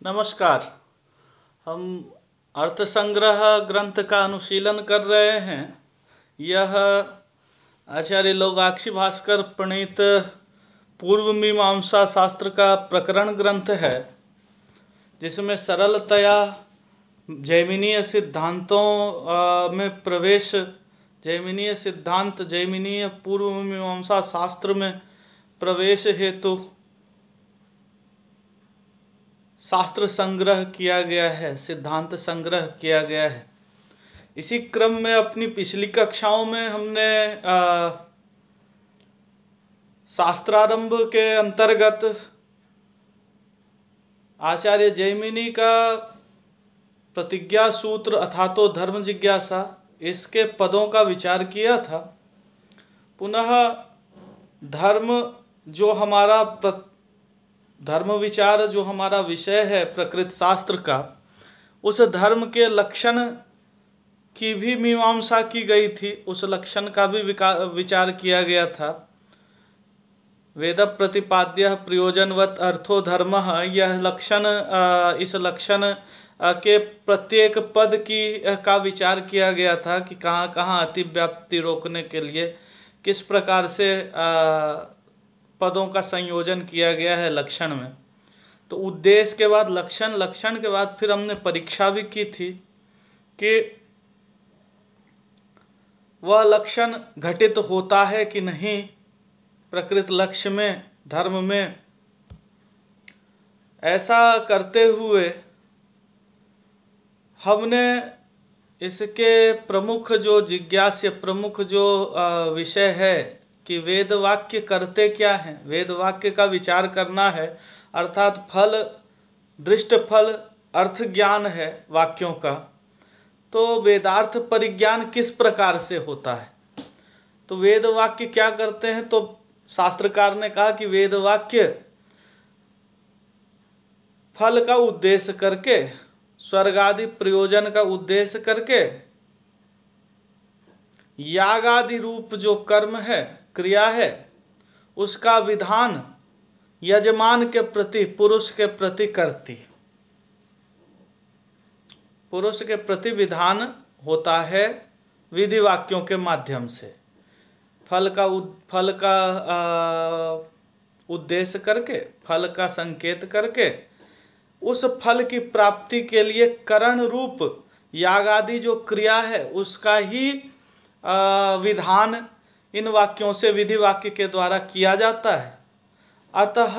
नमस्कार। हम अर्थ संग्रह ग्रंथ का अनुशीलन कर रहे हैं। यह आचार्य लोगाक्षी भास्कर प्रणीत पूर्व मीमांसा शास्त्र का प्रकरण ग्रंथ है, जिसमें सरलतया जैमिनीय सिद्धांतों में प्रवेश, जैमिनीय सिद्धांत, जैमिनीय पूर्व मीमांसा शास्त्र में प्रवेश हेतु शास्त्र संग्रह किया गया है, सिद्धांत संग्रह किया गया है। इसी क्रम में अपनी पिछली कक्षाओं में हमने शास्त्रारंभ के अंतर्गत आचार्य जैमिनी का प्रतिज्ञा सूत्र अथातो धर्म जिज्ञासा, इसके पदों का विचार किया था। पुनः धर्म जो हमारा धर्म विचार जो हमारा विषय है प्रकृत शास्त्र का, उस धर्म के लक्षण की भी मीमांसा की गई थी, उस लक्षण का भी विचार किया गया था। वेद प्रतिपाद्य प्रयोजनवत् अर्थो धर्म, यह लक्षण, इस लक्षण के प्रत्येक पद का विचार किया गया था कि कहाँ कहाँ अतिव्याप्ति रोकने के लिए किस प्रकार से पदों का संयोजन किया गया है लक्षण में। तो उद्देश्य के बाद लक्षण, लक्षण के बाद फिर हमने परीक्षा भी की थी कि वह लक्षण घटित होता है कि नहीं प्रकृत लक्ष्य में, धर्म में। ऐसा करते हुए हमने इसके प्रमुख जो जिज्ञास्य, प्रमुख जो विषय है कि वेद वाक्य करते क्या हैं, वेद वाक्य का विचार करना है, अर्थात फल, दृष्ट फल, अर्थ ज्ञान है वाक्यों का। तो वेदार्थ परिज्ञान किस प्रकार से होता है, तो वेद वाक्य क्या करते हैं। तो शास्त्रकार ने कहा कि वेद वाक्य फल का उद्देश्य करके, स्वर्ग आदि प्रयोजन का उद्देश्य करके, याग आदि रूप जो कर्म है, क्रिया है, उसका विधान यजमान के प्रति, पुरुष के प्रति करती, पुरुष के प्रति विधान होता है विधि वाक्यों के माध्यम से। फल का उद्देश्य करके, फल का संकेत करके, उस फल की प्राप्ति के लिए करण रूप याग आदि जो क्रिया है उसका ही विधान इन वाक्यों से, विधि वाक्य के द्वारा किया जाता है। अतः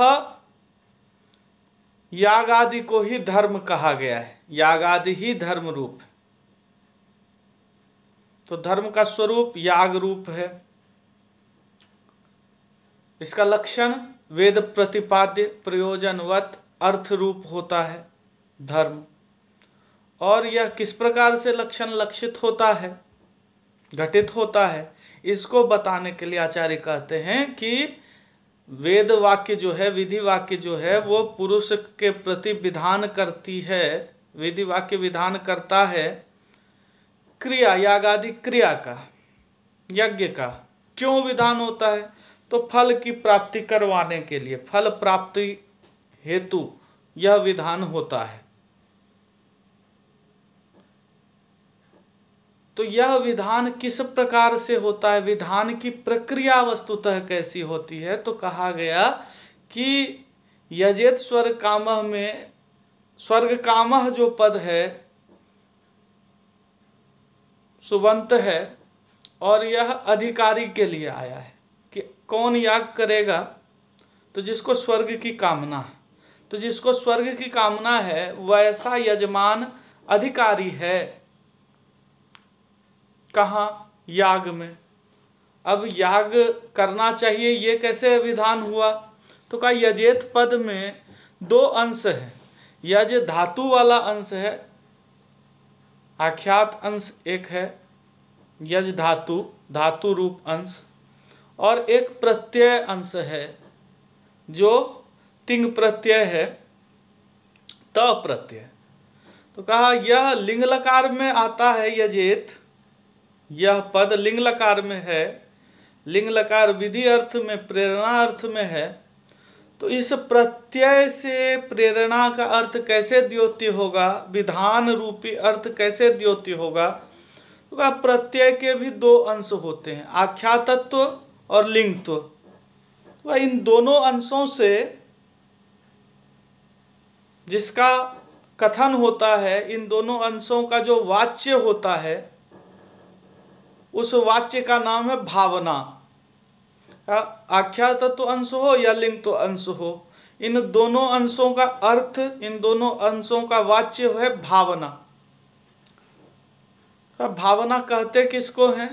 याग आदि को ही धर्म कहा गया है, याग आदि ही धर्म रूप है। तो धर्म का स्वरूप याग रूप है। इसका लक्षण वेद प्रतिपाद्य प्रयोजनवत् अर्थ रूप होता है धर्म। और यह किस प्रकार से लक्षण लक्षित होता है, घटित होता है, इसको बताने के लिए आचार्य कहते हैं कि वेद वाक्य जो है, विधि वाक्य जो है, वो पुरुष के प्रति विधान करती है, विधि वाक्य विधान करता है क्रिया, याग आदि क्रिया का, यज्ञ का। क्यों विधान होता है, तो फल की प्राप्ति करवाने के लिए, फल प्राप्ति हेतु यह विधान होता है। तो यह विधान किस प्रकार से होता है, विधान की प्रक्रिया वस्तुतः कैसी होती है। तो कहा गया कि यजेत स्वर्ग कामः में, स्वर्ग कामः जो पद है सुबंत है, और यह अधिकारी के लिए आया है कि कौन याग करेगा, तो जिसको स्वर्ग की कामना है। तो जिसको स्वर्ग की कामना है वैसा यजमान अधिकारी है। कहाँ, याग में। अब याग करना चाहिए, ये कैसे विधान हुआ, तो कहा यजेत पद में दो अंश है। यज धातु वाला अंश है, आख्यात अंश एक है, यज धातु, धातु रूप अंश, और एक प्रत्यय अंश है जो तिंग प्रत्यय है, त प्रत्यय। तो कहा यह लिंग लकार में आता है यजेत, यह पद लिंग लकार में है, लिंग लकार विधि अर्थ में, प्रेरणा अर्थ में है। तो इस प्रत्यय से प्रेरणा का अर्थ कैसे द्योत्य होगा, विधान रूपी अर्थ कैसे द्योत्य होगा? तो कहा प्रत्यय के भी दो अंश होते हैं, आख्यातत्व और लिंगत्व। तो इन दोनों अंशों से जिसका कथन होता है, इन दोनों अंशों का जो वाच्य होता है, उस वाच्य का नाम है भावना। आख्यातत्व अंश हो या लिंगत्व अंश हो, इन दोनों अंशों का अर्थ, इन दोनों अंशों का वाच्य है भावना। भावना कहते किसको हैं?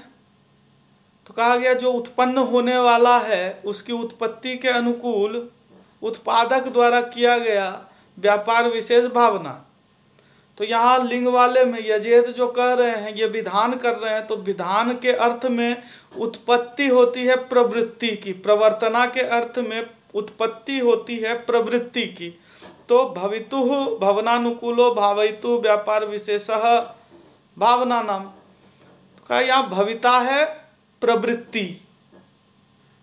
तो कहा गया जो उत्पन्न होने वाला है उसकी उत्पत्ति के अनुकूल उत्पादक द्वारा किया गया व्यापार विशेष भावना। तो यहाँ लिंग वाले में यजेत जो कह रहे हैं, ये विधान कर रहे हैं, तो विधान के अर्थ में उत्पत्ति होती है प्रवृत्ति की, प्रवर्तना के अर्थ में उत्पत्ति होती है प्रवृत्ति की। तो भवितु भवनानुकूलो भावयितु व्यापार विशेषः भावना नाम। तो कहा यहाँ भविता है प्रवृत्ति,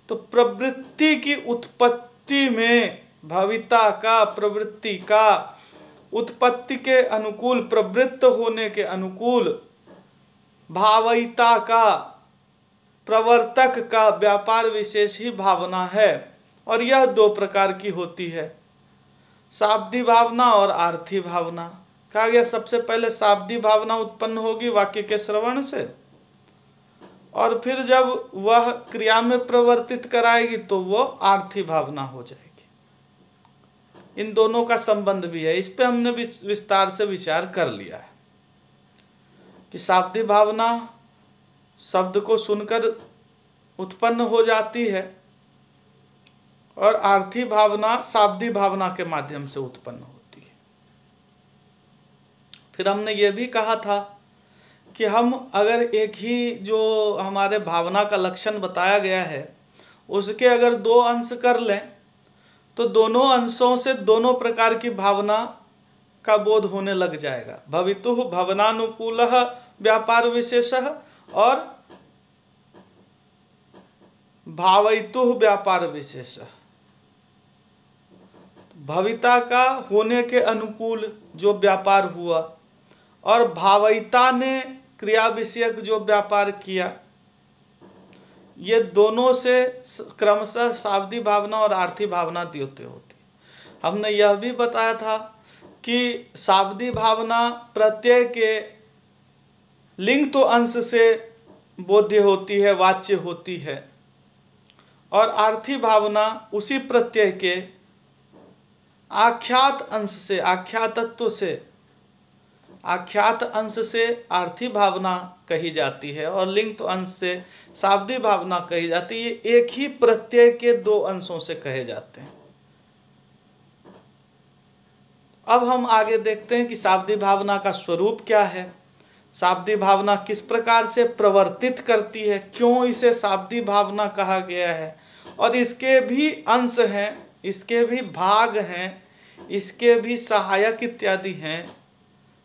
तो प्रवृत्ति की उत्पत्ति में भविता का, प्रवृत्ति का उत्पत्ति के अनुकूल, प्रवृत्त होने के अनुकूल भावयिता का, प्रवर्तक का व्यापार विशेष ही भावना है। और यह दो प्रकार की होती है, शाब्दी भावना और आर्थी भावना। कहा गया सबसे पहले शाब्दी भावना उत्पन्न होगी वाक्य के श्रवण से, और फिर जब वह क्रिया में प्रवर्तित कराएगी तो वो आर्थी भावना हो जाएगी। इन दोनों का संबंध भी है, इस पे हमने विस्तार से विचार कर लिया है कि शाब्दी भावना शब्द को सुनकर उत्पन्न हो जाती है और आर्थी भावना शाब्दी भावना के माध्यम से उत्पन्न होती है। फिर हमने ये भी कहा था कि हम अगर एक ही जो हमारे भावना का लक्षण बताया गया है उसके अगर दो अंश कर लें तो दोनों अंशों से दोनों प्रकार की भावना का बोध होने लग जाएगा। भवितु भवनानुकूलः व्यापार विशेषः और भावयितु व्यापार विशेषः। भविता का होने के अनुकूल जो व्यापार हुआ और भावयिता ने क्रिया विषयक जो व्यापार किया, ये दोनों से क्रमशः शाब्दी भावना और आर्थी भावना द्योत्य होती। हमने यह भी बताया था कि शाब्दी भावना प्रत्यय के लिंग तो अंश से बोध्य होती है, वाच्य होती है, और आर्थी भावना उसी प्रत्यय के आख्यात अंश से, आख्यातत्व से, आख्यात अंश से आर्थी भावना कही जाती है और लिंग तो अंश से शाब्दी भावना कही जाती है। ये एक ही प्रत्यय के दो अंशों से कहे जाते हैं। अब हम आगे देखते हैं कि शाब्दी भावना का स्वरूप क्या है, शाब्दी भावना किस प्रकार से प्रवर्तित करती है, क्यों इसे शाब्दी भावना कहा गया है, और इसके भी अंश हैं, इसके भी भाग हैं, इसके भी सहायक इत्यादि हैं।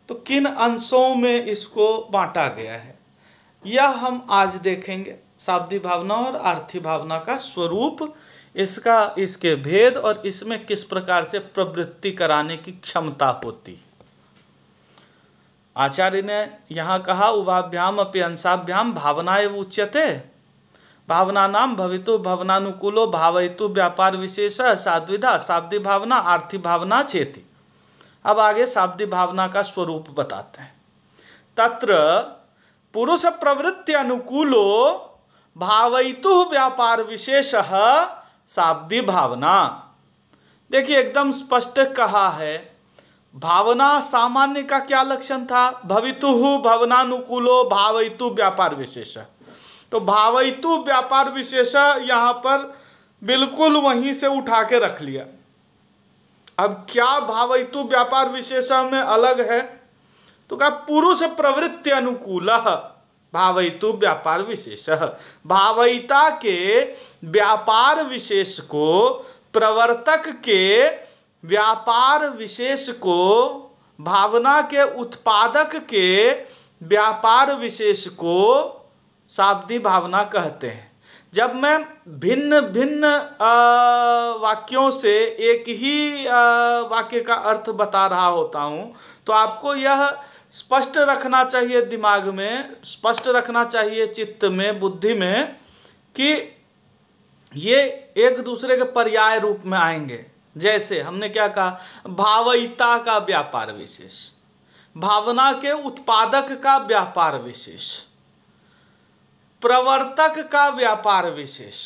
तो किन अंशों में इसको बांटा गया है, यह हम आज देखेंगे। शाब्दी भावना और आर्थी भावना का स्वरूप, इसका, इसके भेद और इसमें किस प्रकार से प्रवृत्ति कराने की क्षमता होती। आचार्य ने यहाँ कहा उभाभ्याम अपि अंशाभ्याम भावना एव उच्यते, भावना नाम भवितु भवनानुकूलो भावयितु व्यापार विशेष साद्विधा शाब्दी भावना आर्थी भावना चेति। अब आगे शाब्दी भावना का स्वरूप बताते हैं। तत्र पुरुष प्रवृत्ति अनुकूलो भावयितु व्यापार विशेषः शाब्दी भावना। देखिए एकदम स्पष्ट कहा है। भावना सामान्य का क्या लक्षण था? भवितु भवनानुकूलो भावयितु व्यापार विशेष। तो भावयितु व्यापार विशेष यहाँ पर बिल्कुल वहीं से उठा के रख लिया। अब क्या भावयितु व्यापार विशेष में अलग है? तो कहा पुरुष प्रवृत्ति अनुकूल भावयितु व्यापार विशेष। भावयिता के व्यापार विशेष को, प्रवर्तक के व्यापार विशेष को, भावना के उत्पादक के व्यापार विशेष को शाब्दी भावना कहते हैं। जब मैं भिन्न भिन्न वाक्यों से एक ही वाक्य का अर्थ बता रहा होता हूँ, तो आपको यह स्पष्ट रखना चाहिए, दिमाग में स्पष्ट रखना चाहिए, चित्त में, बुद्धि में, कि ये एक दूसरे के पर्याय रूप में आएंगे। जैसे हमने क्या कहा, भावयिता का व्यापार विशेष, भावना के उत्पादक का व्यापार विशेष, प्रवर्तक का व्यापार विशेष।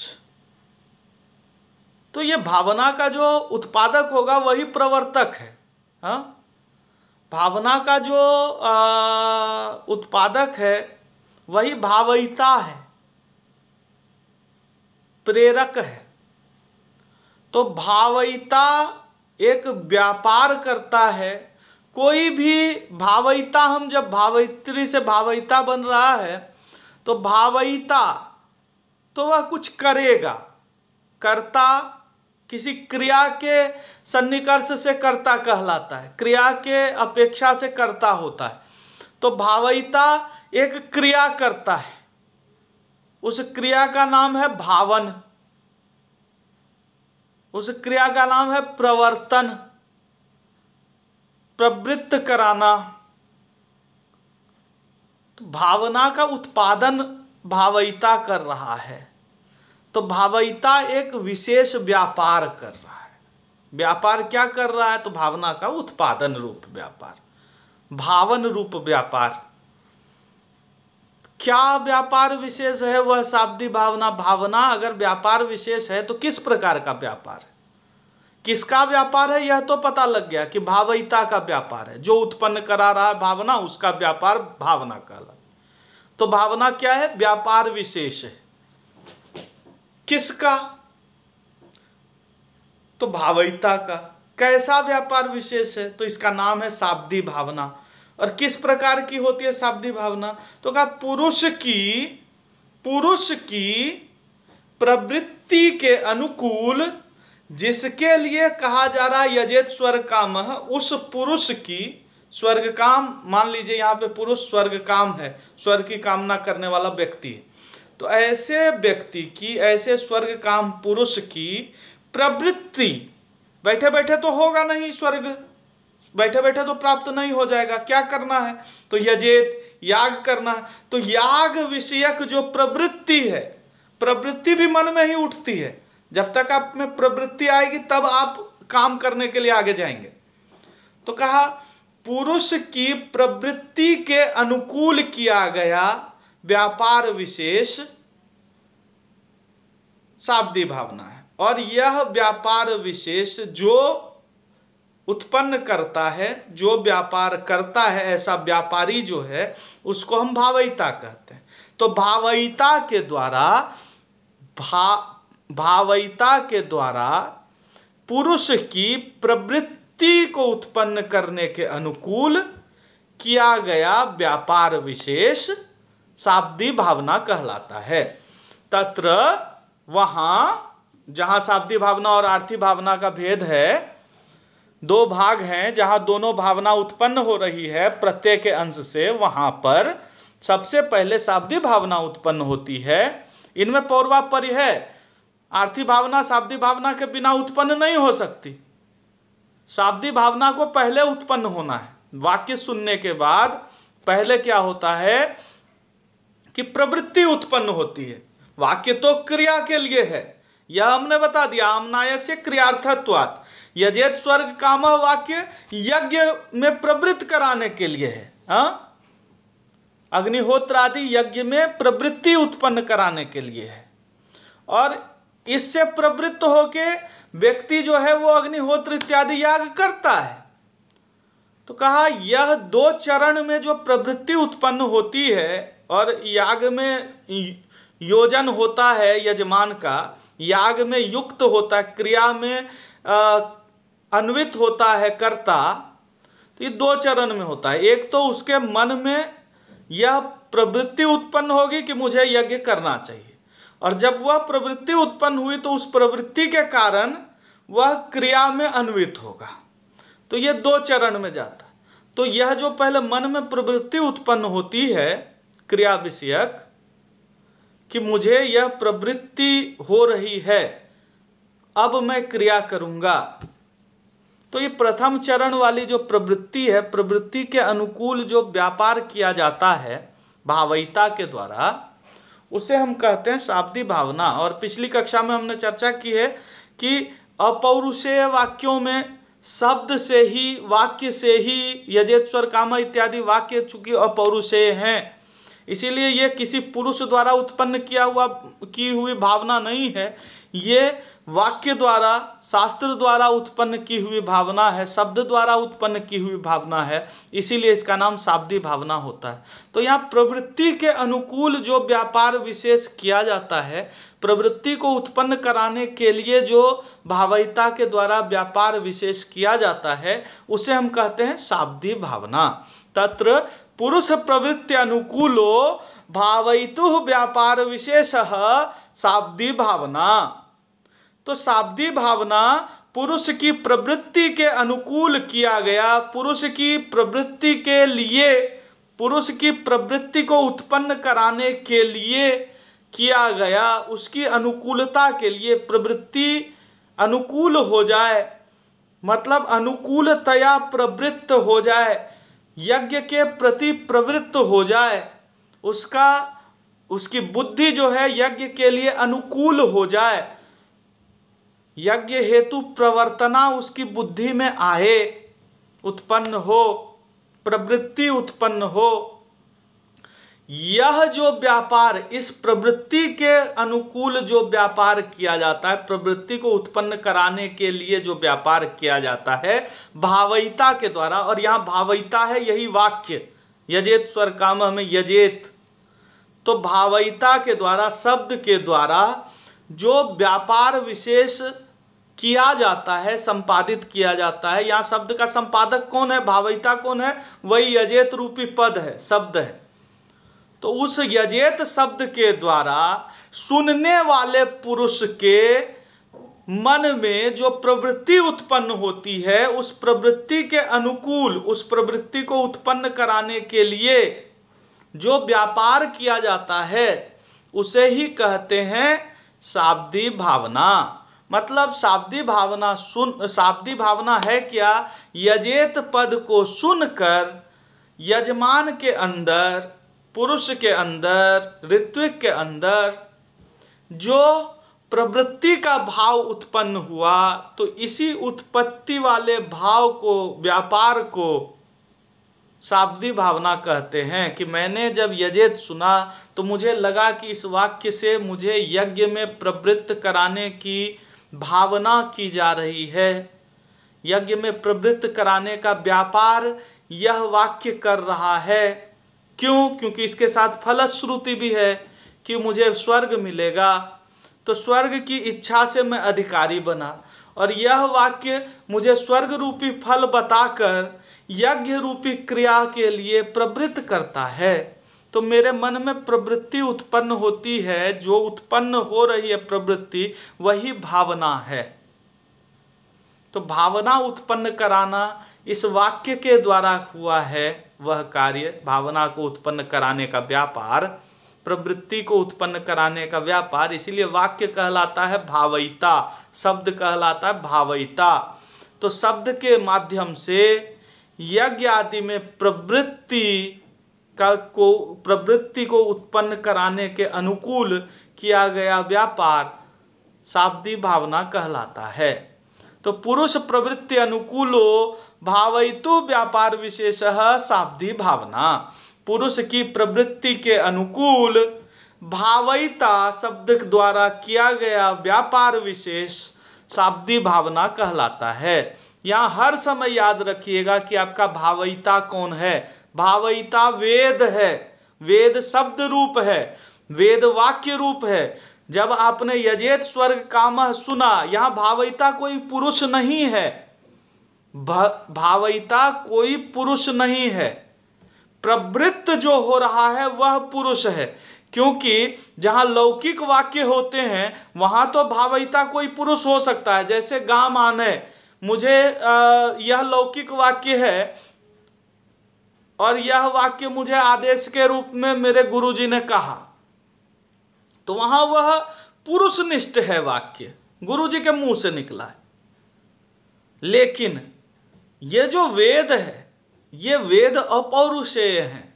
तो ये भावना का जो उत्पादक होगा वही प्रवर्तक है। हाँ, भावना का जो उत्पादक है वही भावयिता है, प्रेरक है। तो भावयिता एक व्यापार करता है। कोई भी भावयिता, हम जब भावयित्री से भावयिता बन रहा है तो भावयिता तो वह कुछ करेगा, कर्ता किसी क्रिया के सन्निकर्ष से कर्ता कहलाता है, क्रिया के अपेक्षा से कर्ता होता है। तो भावयिता एक क्रिया करता है, उस क्रिया का नाम है भावन, उस क्रिया का नाम है प्रवर्तन, प्रवृत्त कराना। तो भावना का उत्पादन भावयिता कर रहा है। तो भावयिता एक विशेष व्यापार कर रहा है। व्यापार क्या कर रहा है? तो भावना का उत्पादन रूप व्यापार, भावन रूप व्यापार। क्या व्यापार विशेष है? वह शाब्दी भावना। भावना अगर व्यापार विशेष है तो किस प्रकार का व्यापार है, किसका व्यापार है? यह तो पता लग गया कि भावयिता का व्यापार है, जो उत्पन्न करा रहा है भावना, उसका व्यापार भावना कहलाता। तो भावना क्या है? व्यापार विशेष है। किसका? तो भावयिता का। कैसा व्यापार विशेष है? तो इसका नाम है शाब्दी भावना। और किस प्रकार की होती है शाब्दी भावना? तो कहा पुरुष की प्रवृत्ति के अनुकूल, जिसके लिए कहा जा रहा है यजेत स्वर्ग काम, उस पुरुष की स्वर्ग काम, मान लीजिए यहाँ पे पुरुष स्वर्ग काम है, स्वर्ग की कामना करने वाला व्यक्ति। तो ऐसे व्यक्ति की, ऐसे स्वर्ग काम पुरुष की प्रवृत्ति, बैठे बैठे तो होगा नहीं स्वर्ग, बैठे बैठे तो प्राप्त नहीं हो जाएगा। क्या करना है? तो यजेत, याग करना है। तो याग विषयक जो प्रवृत्ति है, प्रवृत्ति भी मन में ही उठती है। जब तक आप में प्रवृत्ति आएगी तब आप काम करने के लिए आगे जाएंगे। तो कहा पुरुष की प्रवृत्ति के अनुकूल किया गया व्यापार विशेष शाब्दी भावना है। और यह व्यापार विशेष जो उत्पन्न करता है, जो व्यापार करता है, ऐसा व्यापारी जो है, उसको हम भावयिता कहते हैं। तो भावयिता के द्वारा पुरुष की प्रवृत्ति को उत्पन्न करने के अनुकूल किया गया व्यापार विशेष शाब्दी भावना कहलाता है। तत्र, वहां जहां शाब्दी भावना और अर्थी भावना का भेद है, दो भाग हैं जहां दोनों भावना उत्पन्न हो रही है प्रत्यय के अंश से, वहां पर सबसे पहले शाब्दी भावना उत्पन्न होती है। इनमें पौर्वापर्य है। अर्थी भावना शाब्दी भावना के बिना उत्पन्न नहीं हो सकती। शाब्दी भावना को पहले उत्पन्न होना है। वाक्य सुनने के बाद पहले क्या होता है कि प्रवृत्ति उत्पन्न होती है। वाक्य तो क्रिया के लिए है, यह हमने बता दिया। आमनायस्य क्रियार्थत्वात्, यजेत स्वर्ग काम वाक्य यज्ञ में प्रवृत्त कराने के लिए है। हाँ, अग्निहोत्र आदि यज्ञ में प्रवृत्ति उत्पन्न कराने के लिए है। और इससे प्रवृत्त होके व्यक्ति जो है वो अग्निहोत्र इत्यादि याग करता है। तो कहा यह दो चरण में जो प्रवृत्ति उत्पन्न होती है और याग में योजन होता है यजमान का, याग में युक्त होता है, क्रिया में अन्वित होता है कर्ता। तो ये दो चरण में होता है। एक तो उसके मन में यह प्रवृत्ति उत्पन्न होगी कि मुझे यज्ञ करना चाहिए, और जब वह प्रवृत्ति उत्पन्न हुई तो उस प्रवृत्ति के कारण वह क्रिया में अन्वित होगा। तो यह दो चरण में जाता है। तो यह जो पहले मन में प्रवृत्ति उत्पन्न होती है क्रिया विषयक, कि मुझे यह प्रवृत्ति हो रही है, अब मैं क्रिया करूंगा। तो ये प्रथम चरण वाली जो प्रवृत्ति है, प्रवृत्ति के अनुकूल जो व्यापार किया जाता है भावयिता के द्वारा, उसे हम कहते हैं शाब्दिक भावना। और पिछली कक्षा में हमने चर्चा की है कि अपौरुषेय वाक्यों में शब्द से ही, वाक्य से ही यजेत स्वर काम इत्यादि वाक्य चूंकि अपौरुषेय हैं, इसीलिए ये किसी पुरुष द्वारा उत्पन्न की हुई भावना नहीं है, ये वाक्य द्वारा, शास्त्र द्वारा उत्पन्न की हुई भावना है, शब्द द्वारा उत्पन्न की हुई भावना है, इसीलिए इसका नाम शाब्दिक भावना होता है। तो यहाँ प्रवृत्ति के अनुकूल जो व्यापार विशेष किया जाता है, प्रवृत्ति को उत्पन्न कराने के लिए जो भावयिता के द्वारा व्यापार विशेष किया जाता है, उसे हम कहते हैं शाब्दिक भावना। तत्र पुरुष प्रवृत्ति अनुकूलो भावयितुः व्यापार विशेषः शाब्दिक भावना। तो शाब्दिक भावना पुरुष की प्रवृत्ति के अनुकूल किया गया, पुरुष की प्रवृत्ति के लिए, पुरुष की प्रवृत्ति को उत्पन्न कराने के लिए किया गया, उसकी अनुकूलता के लिए, प्रवृत्ति अनुकूल हो जाए, मतलब अनुकूलतया प्रवृत्त हो जाए, यज्ञ के प्रति प्रवृत्त हो जाए, उसकी बुद्धि जो है यज्ञ के लिए अनुकूल हो जाए, यज्ञ हेतु प्रवर्तना उसकी बुद्धि में आए, उत्पन्न हो, प्रवृत्ति उत्पन्न हो, यह जो व्यापार, इस प्रवृत्ति के अनुकूल जो व्यापार किया जाता है, प्रवृत्ति को उत्पन्न कराने के लिए जो व्यापार किया जाता है भावयिता के द्वारा, और यहाँ भावयिता है यही वाक्य, यजेत स्वर काम में यजेत, तो भावयिता के द्वारा, शब्द के द्वारा जो व्यापार विशेष किया जाता है, संपादित किया जाता है। यहाँ शब्द का संपादक कौन है, भावयिता कौन है, वही यजेत रूपी पद है, शब्द है। तो उस यजेत शब्द के द्वारा सुनने वाले पुरुष के मन में जो प्रवृत्ति उत्पन्न होती है, उस प्रवृत्ति के अनुकूल, उस प्रवृत्ति को उत्पन्न कराने के लिए जो व्यापार किया जाता है, उसे ही कहते हैं शाब्दिक भावना। मतलब शाब्दिक भावना है क्या, यजेत पद को सुनकर यजमान के अंदर, पुरुष के अंदर, ऋत्विक के अंदर जो प्रवृत्ति का भाव उत्पन्न हुआ, तो इसी उत्पत्ति वाले भाव को, व्यापार को शाब्दिक भावना कहते हैं। कि मैंने जब यजेत सुना तो मुझे लगा कि इस वाक्य से मुझे यज्ञ में प्रवृत्त कराने की भावना की जा रही है, यज्ञ में प्रवृत्त कराने का व्यापार यह वाक्य कर रहा है। क्यों? क्योंकि इसके साथ फलश्रुति भी है कि मुझे स्वर्ग मिलेगा, तो स्वर्ग की इच्छा से मैं अधिकारी बना, और यह वाक्य मुझे स्वर्ग रूपी फल बताकर यज्ञ रूपी क्रिया के लिए प्रवृत्त करता है। तो मेरे मन में प्रवृत्ति उत्पन्न होती है, जो उत्पन्न हो रही है प्रवृत्ति, वही भावना है। तो भावना उत्पन्न कराना इस वाक्य के द्वारा हुआ है वह कार्य, भावना को उत्पन्न कराने का व्यापार, प्रवृत्ति को उत्पन्न कराने का व्यापार, इसीलिए वाक्य कहलाता है भावयिता, शब्द कहलाता है भावयिता। तो शब्द के माध्यम से यज्ञ आदि में प्रवृत्ति को उत्पन्न कराने के अनुकूल किया गया व्यापार शाब्दिक भावना कहलाता है। तो पुरुष प्रवृत्ति अनुकूलो भावयितु व्यापार विशेषः शाब्दिक भावना। पुरुष की प्रवृत्ति के अनुकूल भावयिता शब्द द्वारा किया गया व्यापार विशेष शाब्दिक भावना कहलाता है। यहाँ हर समय याद रखिएगा कि आपका भावयिता कौन है। भावयिता वेद है, वेद शब्द रूप है, वेद वाक्य रूप है। जब आपने यजेत स्वर्ग कामः सुना, यहाँ भावयिता कोई पुरुष नहीं है, भावयिता कोई पुरुष नहीं है, प्रवृत्त जो हो रहा है वह पुरुष है। क्योंकि जहाँ लौकिक वाक्य होते हैं वहाँ तो भावयिता कोई पुरुष हो सकता है, जैसे गा माने, मुझे यह लौकिक वाक्य है और यह वाक्य मुझे आदेश के रूप में मेरे गुरुजी ने कहा, तो वहां वह पुरुषनिष्ठ है वाक्य, गुरु जी के मुंह से निकला है। लेकिन ये जो वेद है, ये वेद अपौरुषेय हैं।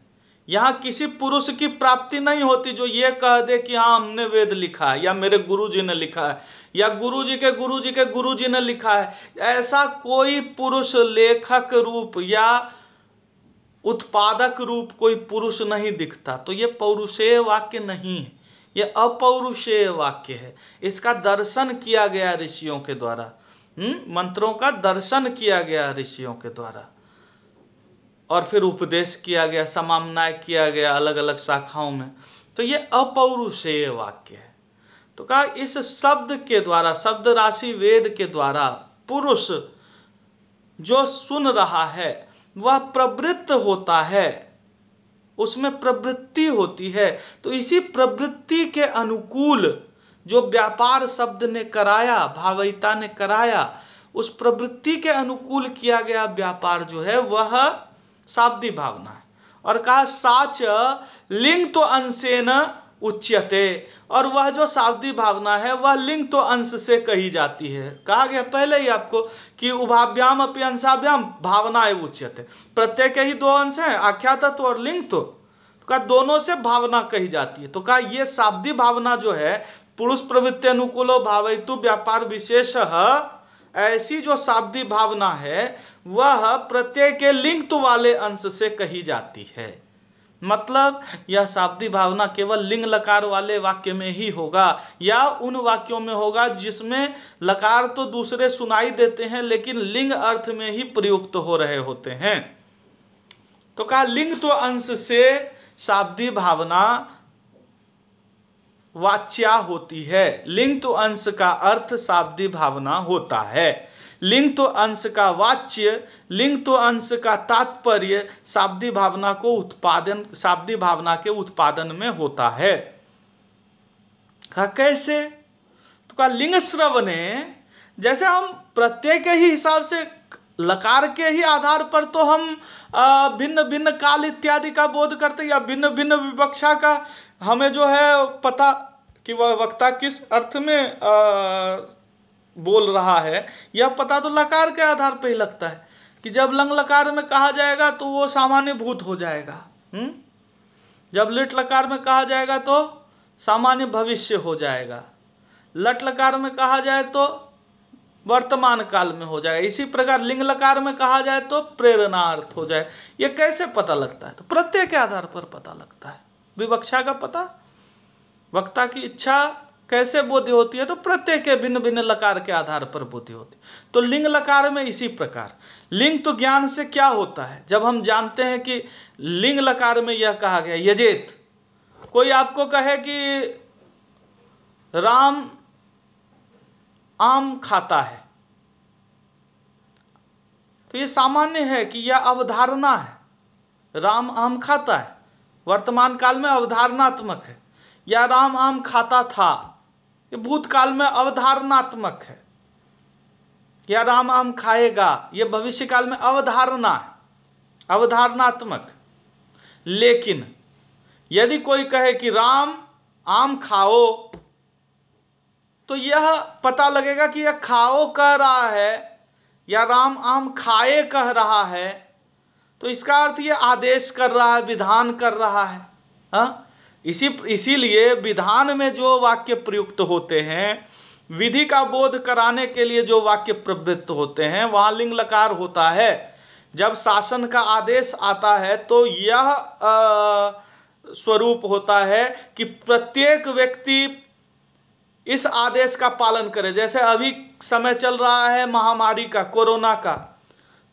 यहाँ किसी पुरुष की प्राप्ति नहीं होती जो ये कह दे कि हाँ हमने वेद लिखा है, या मेरे गुरुजी ने लिखा है, या गुरुजी के गुरुजी के गुरुजी ने लिखा है। ऐसा कोई पुरुष लेखक रूप या उत्पादक रूप कोई पुरुष नहीं दिखता। तो ये पौरुषेय वाक्य नहीं है, ये अपौरुषेय वाक्य है। इसका दर्शन किया गया ऋषियों के द्वारा, मंत्रों का दर्शन किया गया ऋषियों के द्वारा, और फिर उपदेश किया गया, समामनाय किया गया अलग अलग शाखाओं में। तो ये अपौरुषेय वाक्य है। तो कहा इस शब्द के द्वारा, शब्द राशि वेद के द्वारा पुरुष जो सुन रहा है वह प्रवृत्त होता है, उसमें प्रवृत्ति होती है। तो इसी प्रवृत्ति के अनुकूल जो व्यापार शब्द ने कराया, भावयिता ने कराया, उस प्रवृत्ति के अनुकूल किया गया व्यापार जो है वह शाब्दी भावना है। और कहा साच लिंग तो अंशेन उच्यते, और वह जो शाब्दी भावना है वह लिंग तो अंश से कही जाती है। कहा गया पहले ही आपको कि उभाभ्याम अपि अंशाभ्याम भावना एवं उच्यते, प्रत्यय के ही दो अंश हैं, आख्यातत्व और लिंग तो कहा दोनों से भावना कही जाती है। तो कहा ये शाब्दी भावना जो है पुरुष प्रवृत्ति अनुकूलो भावयितु व्यापार विशेष, ऐसी जो शाब्दी भावना है वह प्रत्यय के लिंग तो वाले अंश से कही जाती है। मतलब यह शाब्दी भावना केवल लिंग लकार वाले वाक्य में ही होगा, या उन वाक्यों में होगा जिसमें लकार तो दूसरे सुनाई देते हैं लेकिन लिंग अर्थ में ही प्रयुक्त हो रहे होते हैं। तो कहा लिंग तो अंश से शाब्दी भावना वाच्या होती है। लिंग तो अंश का अर्थ शाब्दी भावना होता है। लिंग तो अंश का वाच्य, लिंग तो अंश का तात्पर्य शाब्दी भावना को उत्पादन, शाब्दी भावना के उत्पादन में होता है। कहा कैसे? तो कहा लिंग श्रवणे, जैसे हम प्रत्यय के ही हिसाब से लकार के ही आधार पर तो हम भिन्न भिन्न काल इत्यादि का बोध करते, या भिन्न भिन्न विवक्षा का हमें जो है पता कि वह वक्ता किस अर्थ में बोल रहा है, यह पता तो लकार के आधार पर ही लगता है कि जब लंग लकार में कहा जाएगा तो वो सामान्य भूत हो जाएगा, जब लिट लकार में कहा जाएगा तो सामान्य भविष्य हो जाएगा, लट लकार में कहा जाए तो वर्तमान काल में हो जाएगा। इसी प्रकार लिंग लकार में कहा जाए तो प्रेरणार्थ हो जाए। ये कैसे पता लगता है? तो प्रत्यय के आधार पर पता लगता है। विवक्षा का पता, वक्ता की इच्छा कैसे बोध्य होती है? तो प्रत्यय के भिन्न भिन्न लकार के आधार पर बोध्य होती है। तो लिंग लकार में इसी प्रकार लिंग तो ज्ञान से क्या होता है? जब हम जानते हैं कि लिंग लकार में यह कहा गया यजेत, कोई आपको कहे कि राम आम खाता है, तो ये सामान्य है कि यह अवधारणा है, राम आम खाता है, वर्तमान काल में अवधारणात्मक है। या राम आम खाता था, ये भूतकाल में अवधारणात्मक है। या राम आम खाएगा, ये भविष्य काल में अवधारणा है, अवधारणात्मक। लेकिन यदि कोई कहे कि राम आम खाओ, तो यह पता लगेगा कि यह खाओ कह रहा है या राम आम खाए कह रहा है। तो इसका अर्थ यह आदेश कर रहा है, विधान कर रहा है। हाँ, इसीलिए विधान में जो वाक्य प्रयुक्त होते हैं, विधि का बोध कराने के लिए जो वाक्य प्रवृत्त होते हैं, वहाँ लिंग लकार होता है। जब शासन का आदेश आता है तो यह स्वरूप होता है कि प्रत्येक व्यक्ति इस आदेश का पालन करे। जैसे अभी समय चल रहा है महामारी का, कोरोना का,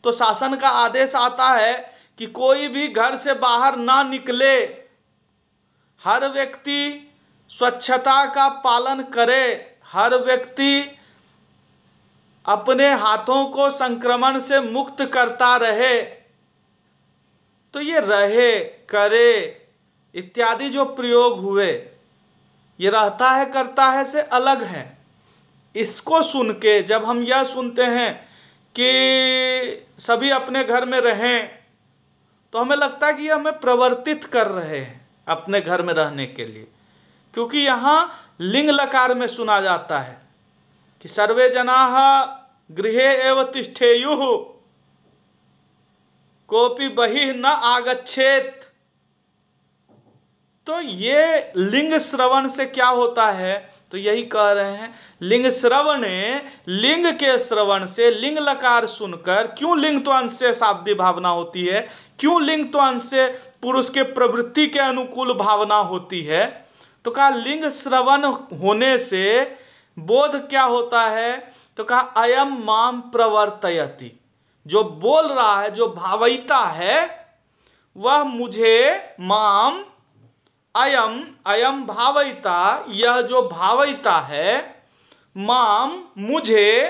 तो शासन का आदेश आता है कि कोई भी घर से बाहर ना निकले, हर व्यक्ति स्वच्छता का पालन करे, हर व्यक्ति अपने हाथों को संक्रमण से मुक्त करता रहे। तो ये रहे, करे इत्यादि जो प्रयोग हुए, ये रहता है करता है से अलग है। इसको सुन के जब हम यह सुनते हैं कि सभी अपने घर में रहें, तो हमें लगता है कि ये हमें प्रवर्तित कर रहे हैं अपने घर में रहने के लिए, क्योंकि यहाँ लिंग लकार में सुना जाता है कि सर्वे जनाः गृहे एव तिष्ठेयुः कोपि बहिः न आगच्छेत्। तो ये लिंग श्रवण से क्या होता है, तो यही कह रहे हैं लिंग श्रवणे, लिंग के श्रवण से, लिंग लकार सुनकर, क्यों लिंग तो अंश से शाब्दिक भावना होती है, क्यों लिंग तो अंश से पुरुष के प्रवृत्ति के अनुकूल भावना होती है, तो कहा लिंग श्रवण होने से बोध क्या होता है, तो कहा अयम माम प्रवर्तयति, जो बोल रहा है, जो भावयिता है, वह मुझे माम, अयम, अयम भावयिता, यह जो भावयिता है, माम मुझे,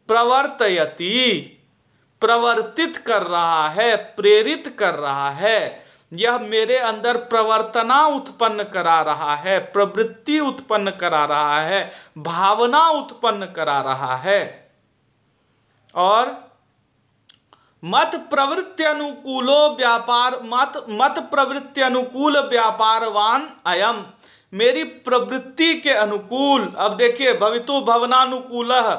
प्रवर्तयति प्रवर्तित कर रहा है, प्रेरित कर रहा है, यह मेरे अंदर प्रवर्तना उत्पन्न करा रहा है, प्रवृत्ति उत्पन्न करा रहा है, भावना उत्पन्न करा रहा है। और मत प्रवृत्ति अनुकूलो व्यापार, मत प्रवृत्ति अनुकूल व्यापारवान अयम, मेरी प्रवृत्ति के अनुकूल। अब देखिए भवितु भवनानुकूलः,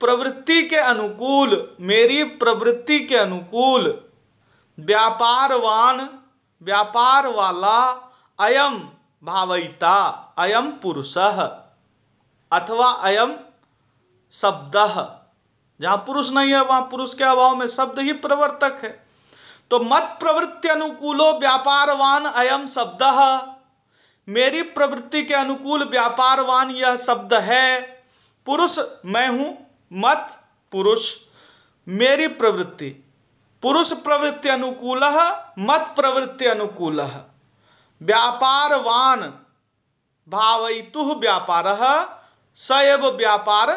प्रवृत्ति के अनुकूल, मेरी प्रवृत्ति के अनुकूल, व्यापारवान, व्यापार वाला, अयम भावयिता, अयम पुरुषः, अथवा अयम शब्दः, जहां पुरुष नहीं है वहां पुरुष के अभाव में शब्द ही प्रवर्तक है। तो मत प्रवृत्ति अनुकूलो व्यापारवान अयम शब्दः, मेरी प्रवृत्ति के अनुकूल व्यापारवान यह शब्द है। पुरुष मैं हूं, मत पुरुष, मेरी प्रवृत्ति, पुरुष प्रवृत्ति अनुकूलः, मत प्रवृत्ति अनुकूलः, व्यापारवान भावयितुः व्यापारः, स एव व्यापार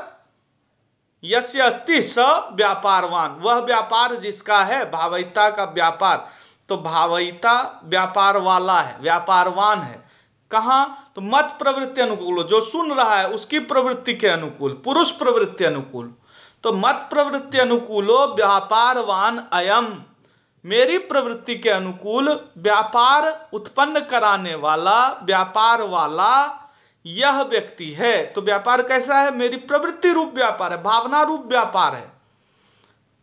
यस्य अस्ति स व्यापारवान, वह व्यापार जिसका है, भावयिता का व्यापार, तो भावयिता व्यापार वाला है, व्यापारवान है। कहाँ, तो मत प्रवृत्ति अनुकूल, जो सुन रहा है उसकी प्रवृत्ति के अनुकूल, पुरुष प्रवृत्ति अनुकूल, तो मत प्रवृत्ति अनुकूलो व्यापारवान अयम, मेरी प्रवृत्ति के अनुकूल व्यापार उत्पन्न कराने वाला, व्यापार वाला यह व्यक्ति है। तो व्यापार कैसा है, मेरी प्रवृत्ति रूप व्यापार है, भावना रूप व्यापार है,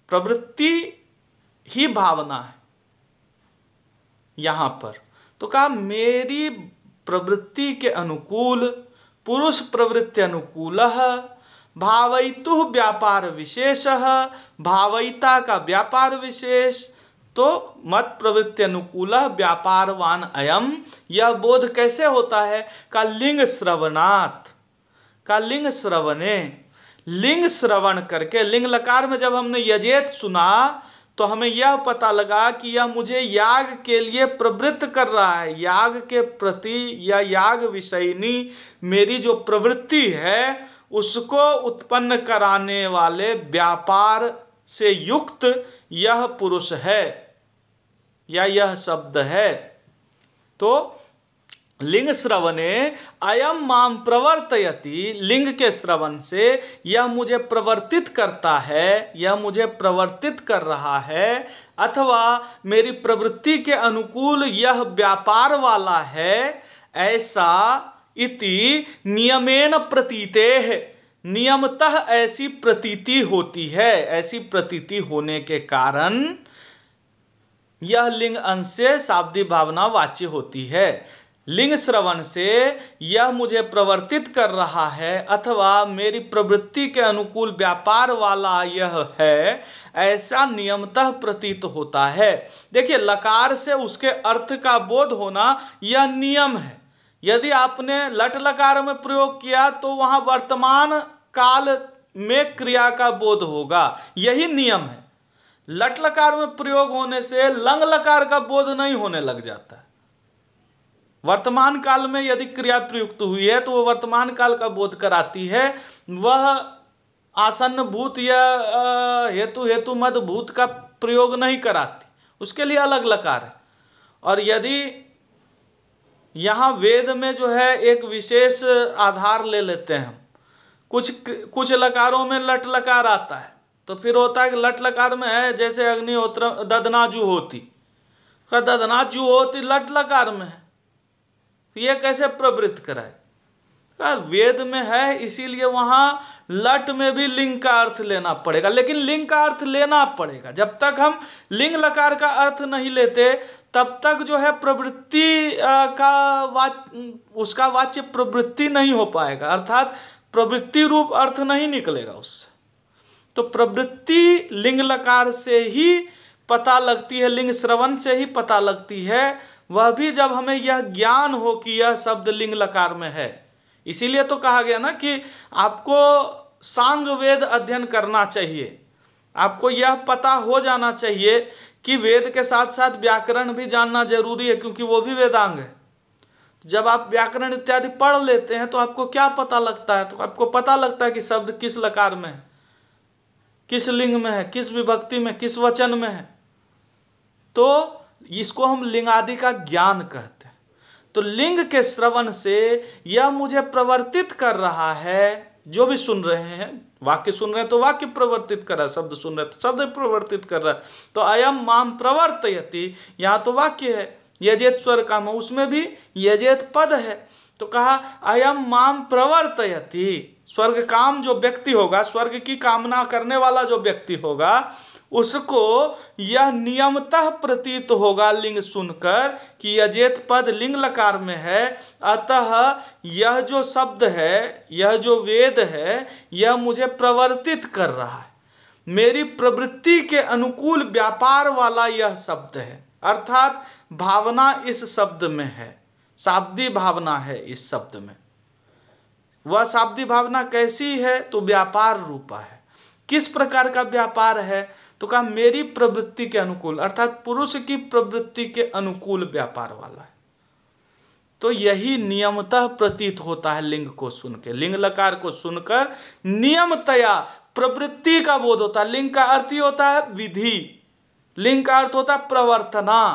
प्रवृत्ति ही भावना है यहां पर। तो कहा मेरी प्रवृत्ति के अनुकूल, पुरुष प्रवृत्ति अनुकूलः, भावयितुः व्यापार विशेषः, भावयिता का व्यापार विशेष, तो मत प्रवृत्ति अनुकूल व्यापारवान अयम, यह बोध कैसे होता है, का लिंग श्रवणात्, का लिंग श्रवणे, लिंग श्रवण करके, लिंग लकार में जब हमने यजेत सुना तो हमें यह पता लगा कि यह मुझे याग के लिए प्रवृत्त कर रहा है, याग के प्रति या याग विषयनी मेरी जो प्रवृत्ति है उसको उत्पन्न कराने वाले व्यापार से युक्त यह पुरुष है या यह शब्द है। तो लिंग श्रवणे अयम माम प्रवर्तयति, लिंग के श्रवण से यह मुझे प्रवर्तित करता है, यह मुझे प्रवर्तित कर रहा है, अथवा मेरी प्रवृत्ति के अनुकूल यह व्यापार वाला है, ऐसा इति नियमेन प्रतीतेः, नियमतः ऐसी प्रतीति होती है। ऐसी प्रतीति होने के कारण यह लिंग अंश से शाब्दिक भावना वाच्य होती है। लिंग श्रवण से यह मुझे प्रवर्तित कर रहा है अथवा मेरी प्रवृत्ति के अनुकूल व्यापार वाला यह है, ऐसा नियमतः प्रतीत होता है। देखिए लकार से उसके अर्थ का बोध होना यह नियम है। यदि आपने लट लकार में प्रयोग किया तो वहाँ वर्तमान काल में क्रिया का बोध होगा, यही नियम है। लट लकार में प्रयोग होने से लंग लकार का बोध नहीं होने लग जाता है। वर्तमान काल में यदि क्रिया प्रयुक्त हुई है तो वो वर्तमान काल का बोध कराती है, वह आसन्न भूत या हेतु मद भूत का प्रयोग नहीं कराती, उसके लिए अलग लकार है। और यदि यहाँ वेद में जो है एक विशेष आधार ले लेते हैं हम, कुछ लकारों में लट लकार आता है, तो फिर होता है कि लट लकार में है जैसे अग्निहोत्र ददनाजु होती, ददनाजु होती लट लकार में है, ये कैसे प्रवृत्त कराए? वेद में है, इसीलिए वहां लट में भी लिंग का अर्थ लेना पड़ेगा। लेकिन लिंग का अर्थ लेना पड़ेगा, जब तक हम लिंग लकार का अर्थ नहीं लेते तब तक जो है प्रवृत्ति उसका वाच्य प्रवृत्ति नहीं हो पाएगा, अर्थात प्रवृत्ति रूप अर्थ नहीं निकलेगा उससे। तो प्रवृत्ति लिंग लकार से ही पता लगती है, लिंग श्रवण से ही पता लगती है, वह भी जब हमें यह ज्ञान हो कि यह शब्द लिंग लकार में है। इसीलिए तो कहा गया ना कि आपको सांग वेद अध्ययन करना चाहिए, आपको यह पता हो जाना चाहिए कि वेद के साथ साथ व्याकरण भी जानना जरूरी है, क्योंकि वो भी वेदांग है। जब आप व्याकरण इत्यादि पढ़ लेते हैं तो आपको क्या पता लगता है? तो आपको पता लगता है कि शब्द किस लकार में है, किस लिंग में है, किस विभक्ति में, किस वचन में है। तो इसको हम लिंगादि का ज्ञान कहते हैं। तो लिंग के श्रवण से यह मुझे प्रवर्तित कर रहा है, जो भी सुन रहे हैं, वाक्य सुन रहे हैं तो वाक्य प्रवर्तित कर रहा है, शब्द सुन रहे हैं तो शब्द प्रवर्तित कर रहा है। तो अयम माम प्रवर्तयति, यहाँ तो वाक्य है, यजेत स्वर काम, उसमें भी यजेत पद है। तो कहा अयम माम प्रवर्तयति, स्वर्ग काम जो व्यक्ति होगा, स्वर्ग की कामना करने वाला जो व्यक्ति होगा, उसको यह नियमतः प्रतीत होगा लिंग सुनकर कि यजेत पद लिंग लकार में है, अतः यह जो शब्द है, यह जो वेद है, यह मुझे प्रवर्तित कर रहा है, मेरी प्रवृत्ति के अनुकूल व्यापार वाला यह शब्द है। अर्थात भावना इस शब्द में है, शाब्दी भावना है इस शब्द में। वह शाब्दी भावना कैसी है? तो व्यापार रूपा है। किस प्रकार का व्यापार है? तो कहा मेरी प्रवृत्ति के अनुकूल, अर्थात पुरुष की प्रवृत्ति के अनुकूल व्यापार वाला है। तो यही नियमतः प्रतीत होता है लिंग को सुन के, लिंग लकार को सुनकर नियमतया प्रवृत्ति का बोध होता है। लिंग का अर्थ ही होता है विधि, लिंग का अर्थ होता है प्रवर्तना,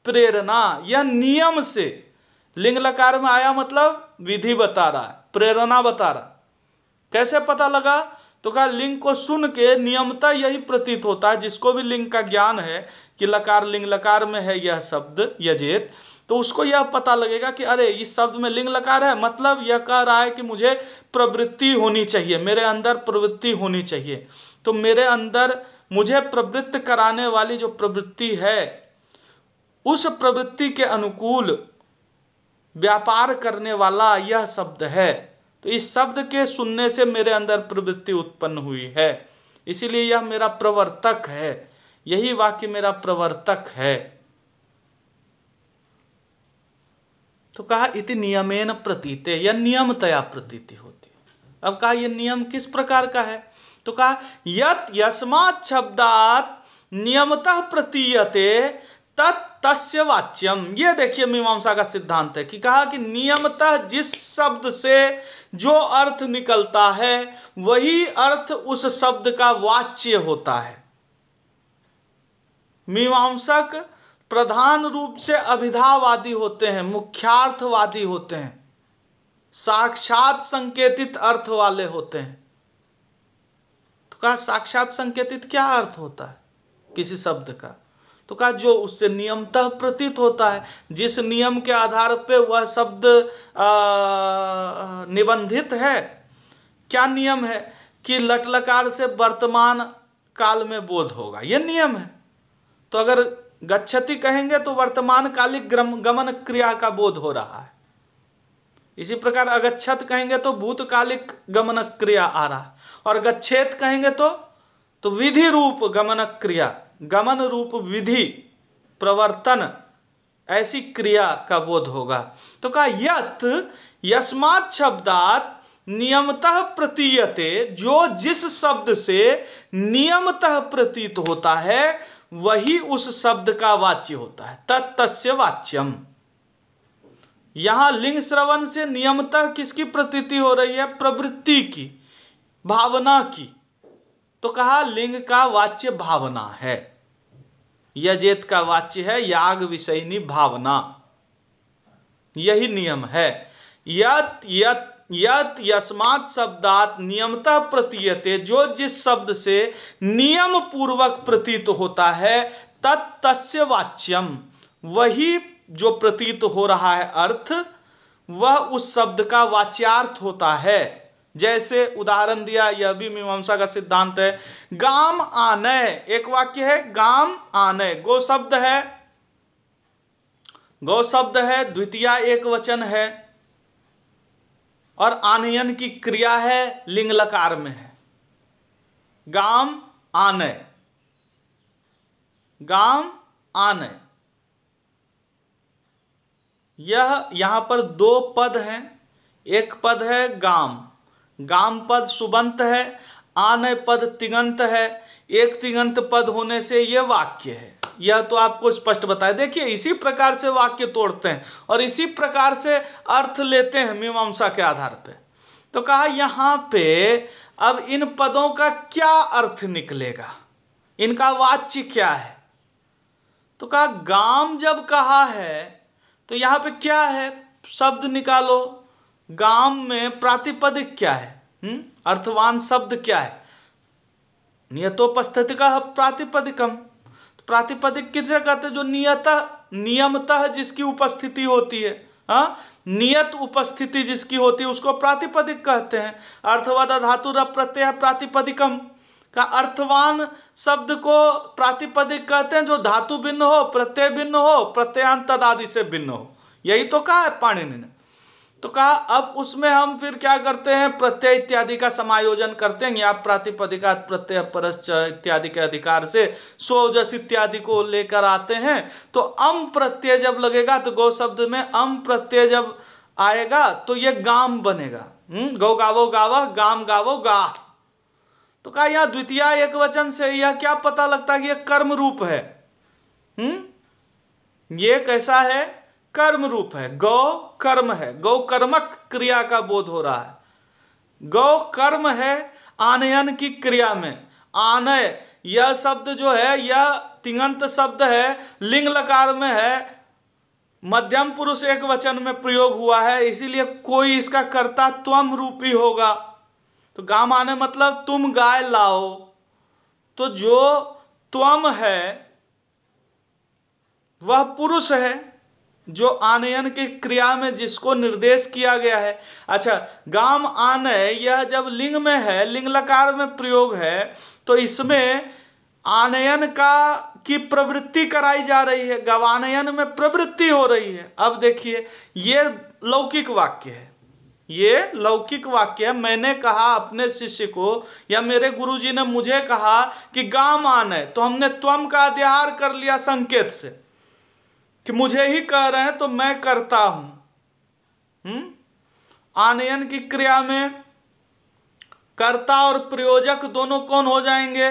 प्रेरणा। यह नियम से लिंग लकार में आया, मतलब विधि बता रहा है, प्रेरणा बता रहा। कैसे पता लगा? तो कहा लिंग को सुन के नियमता यही प्रतीत होता है, जिसको भी लिंग का ज्ञान है कि लकार लिंग लकार में है यह शब्द यजेत, तो उसको यह पता लगेगा कि अरे इस शब्द में लिंग लकार है, मतलब यह कह रहा है कि मुझे प्रवृत्ति होनी चाहिए, मेरे अंदर प्रवृत्ति होनी चाहिए। तो मेरे अंदर मुझे प्रवृत्त कराने वाली जो प्रवृत्ति है, उस प्रवृत्ति के अनुकूल व्यापार करने वाला यह शब्द है। तो इस शब्द के सुनने से मेरे अंदर प्रवृत्ति उत्पन्न हुई है, इसीलिए यह मेरा प्रवर्तक है, यही वाक्य मेरा प्रवर्तक है। तो कहा इति नियमेन प्रतीते, यह नियमतया प्रतीति होती है। अब कहा यह नियम किस प्रकार का है? तो कहा यत यस्मात् शब्दात् नियमतः प्रतीयते तस्य वाच्यम। ये देखिए मीमांसा का सिद्धांत है कि कहा कि नियमतः जिस शब्द से जो अर्थ निकलता है वही अर्थ उस शब्द का वाच्य होता है। मीमांसक प्रधान रूप से अभिधावादी होते हैं, मुख्यार्थवादी होते हैं, साक्षात संकेतित अर्थ वाले होते हैं। तो कहा साक्षात संकेतित क्या अर्थ होता है किसी शब्द का? तो कहा जो उससे नियमतः प्रतीत होता है, जिस नियम के आधार पे वह शब्द निबंधित है। क्या नियम है? कि लट लकार से वर्तमान काल में बोध होगा, यह नियम है। तो अगर गच्छति कहेंगे तो वर्तमान कालिक गमन क्रिया का बोध हो रहा है। इसी प्रकार अगच्छत कहेंगे तो भूतकालिक गमन क्रिया आ रहा है, और गच्छेत कहेंगे तो विधि रूप गमन क्रिया, गमन रूप विधि, प्रवर्तन, ऐसी क्रिया का बोध होगा। तो कहा यत यस्मात् शब्दात् नियमतः प्रतीयते, जो जिस शब्द से नियमतः प्रतीत होता है वही उस शब्द का वाच्य होता है। तस्य वाच्यम। यहां लिंग श्रवण से नियमतः किसकी प्रतीति हो रही है? प्रवृत्ति की, भावना की। तो कहा लिंग का वाच्य भावना है, यजेत का वाच्य है याग विषयिनी भावना, यही नियम है। यत यत यत यस्मात् शब्दात् नियमतः प्रतीयते, जो जिस शब्द से नियम पूर्वक प्रतीत होता है, तस्य वाच्यम, वही जो प्रतीत हो रहा है अर्थ वह उस शब्द का वाच्यार्थ होता है। जैसे उदाहरण दिया, यह भी मीमांसा का सिद्धांत है। गाम आनय, एक वाक्य है गाम आनय, गो शब्द है, गौ शब्द है, द्वितीया एक वचन है और आनयन की क्रिया है लिंग लकार में है। गाम आनय, गाम आनय, यह यहां पर दो पद हैं। एक पद है गाम, गाम पद सुबंत है, आनय पद तिङंत है। एक तिङंत पद होने से यह वाक्य है। यह तो आपको स्पष्ट बताया। देखिए इसी प्रकार से वाक्य तोड़ते हैं और इसी प्रकार से अर्थ लेते हैं मीमांसा के आधार पे। तो कहा यहां पे अब इन पदों का क्या अर्थ निकलेगा, इनका वाच्य क्या है। तो कहा गाम जब कहा है तो यहां पे क्या है, शब्द निकालो। गाम में प्रातिपदिक क्या है, अर्थवान शब्द क्या है, नियतोपस्थितिका प्रातिपदिकम। प्रातिपदिक किसे कहते हैं, जो नियमतः जिसकी उपस्थिति होती है, नियत उपस्थिति जिसकी होती है उसको प्रातिपदिक कहते हैं। अर्थवद धातुर प्रत्यय प्रातिपदिकम का अर्थवान शब्द को प्रातिपदिक कहते हैं, जो धातु भिन्न हो, प्रत्यय भिन्न हो, प्रत्ययांत आदि से भिन्न हो। यही तो कहा है पाणिनि ने। तो कहा अब उसमें हम फिर क्या करते हैं, प्रत्यय इत्यादि का समायोजन करते हैं। या प्रातिपदिका प्रत्यय परश्च इत्यादि के अधिकार से सोजस इत्यादि को लेकर आते हैं। तो अम प्रत्यय जब लगेगा तो गौ शब्द में अम प्रत्यय जब आएगा तो यह गाम बनेगा। गौ गावो गावा, गाम गावो गा। तो कहा यहां द्वितीया एक वचन से यह क्या पता लगता है कि यह कर्म रूप है। ये कैसा है, कर्म रूप है। गौ कर्म है, गौ कर्मक क्रिया का बोध हो रहा है। गौ कर्म है आनयन की क्रिया में। आनय यह शब्द जो है यह तिङंत शब्द है, लिंग लकार में है, मध्यम पुरुष एक वचन में प्रयोग हुआ है, इसीलिए कोई इसका कर्ता त्वम रूपी होगा। तो गाम आने मतलब तुम गाय लाओ। तो जो त्वम है वह पुरुष है, जो आनयन की क्रिया में जिसको निर्देश किया गया है। अच्छा, गाम आनय यह जब लिंग में है, लिंग लकार में प्रयोग है, तो इसमें आनयन की प्रवृत्ति कराई जा रही है, गवानयन में प्रवृत्ति हो रही है। अब देखिए ये लौकिक वाक्य है, ये लौकिक वाक्य है। मैंने कहा अपने शिष्य को या मेरे गुरुजी ने मुझे कहा कि गाम आनय, तो हमने त्वम का अध्याहार कर लिया संकेत से कि मुझे ही कह रहे हैं तो मैं करता हूं। आनयन की क्रिया में कर्ता और प्रयोजक दोनों कौन हो जाएंगे,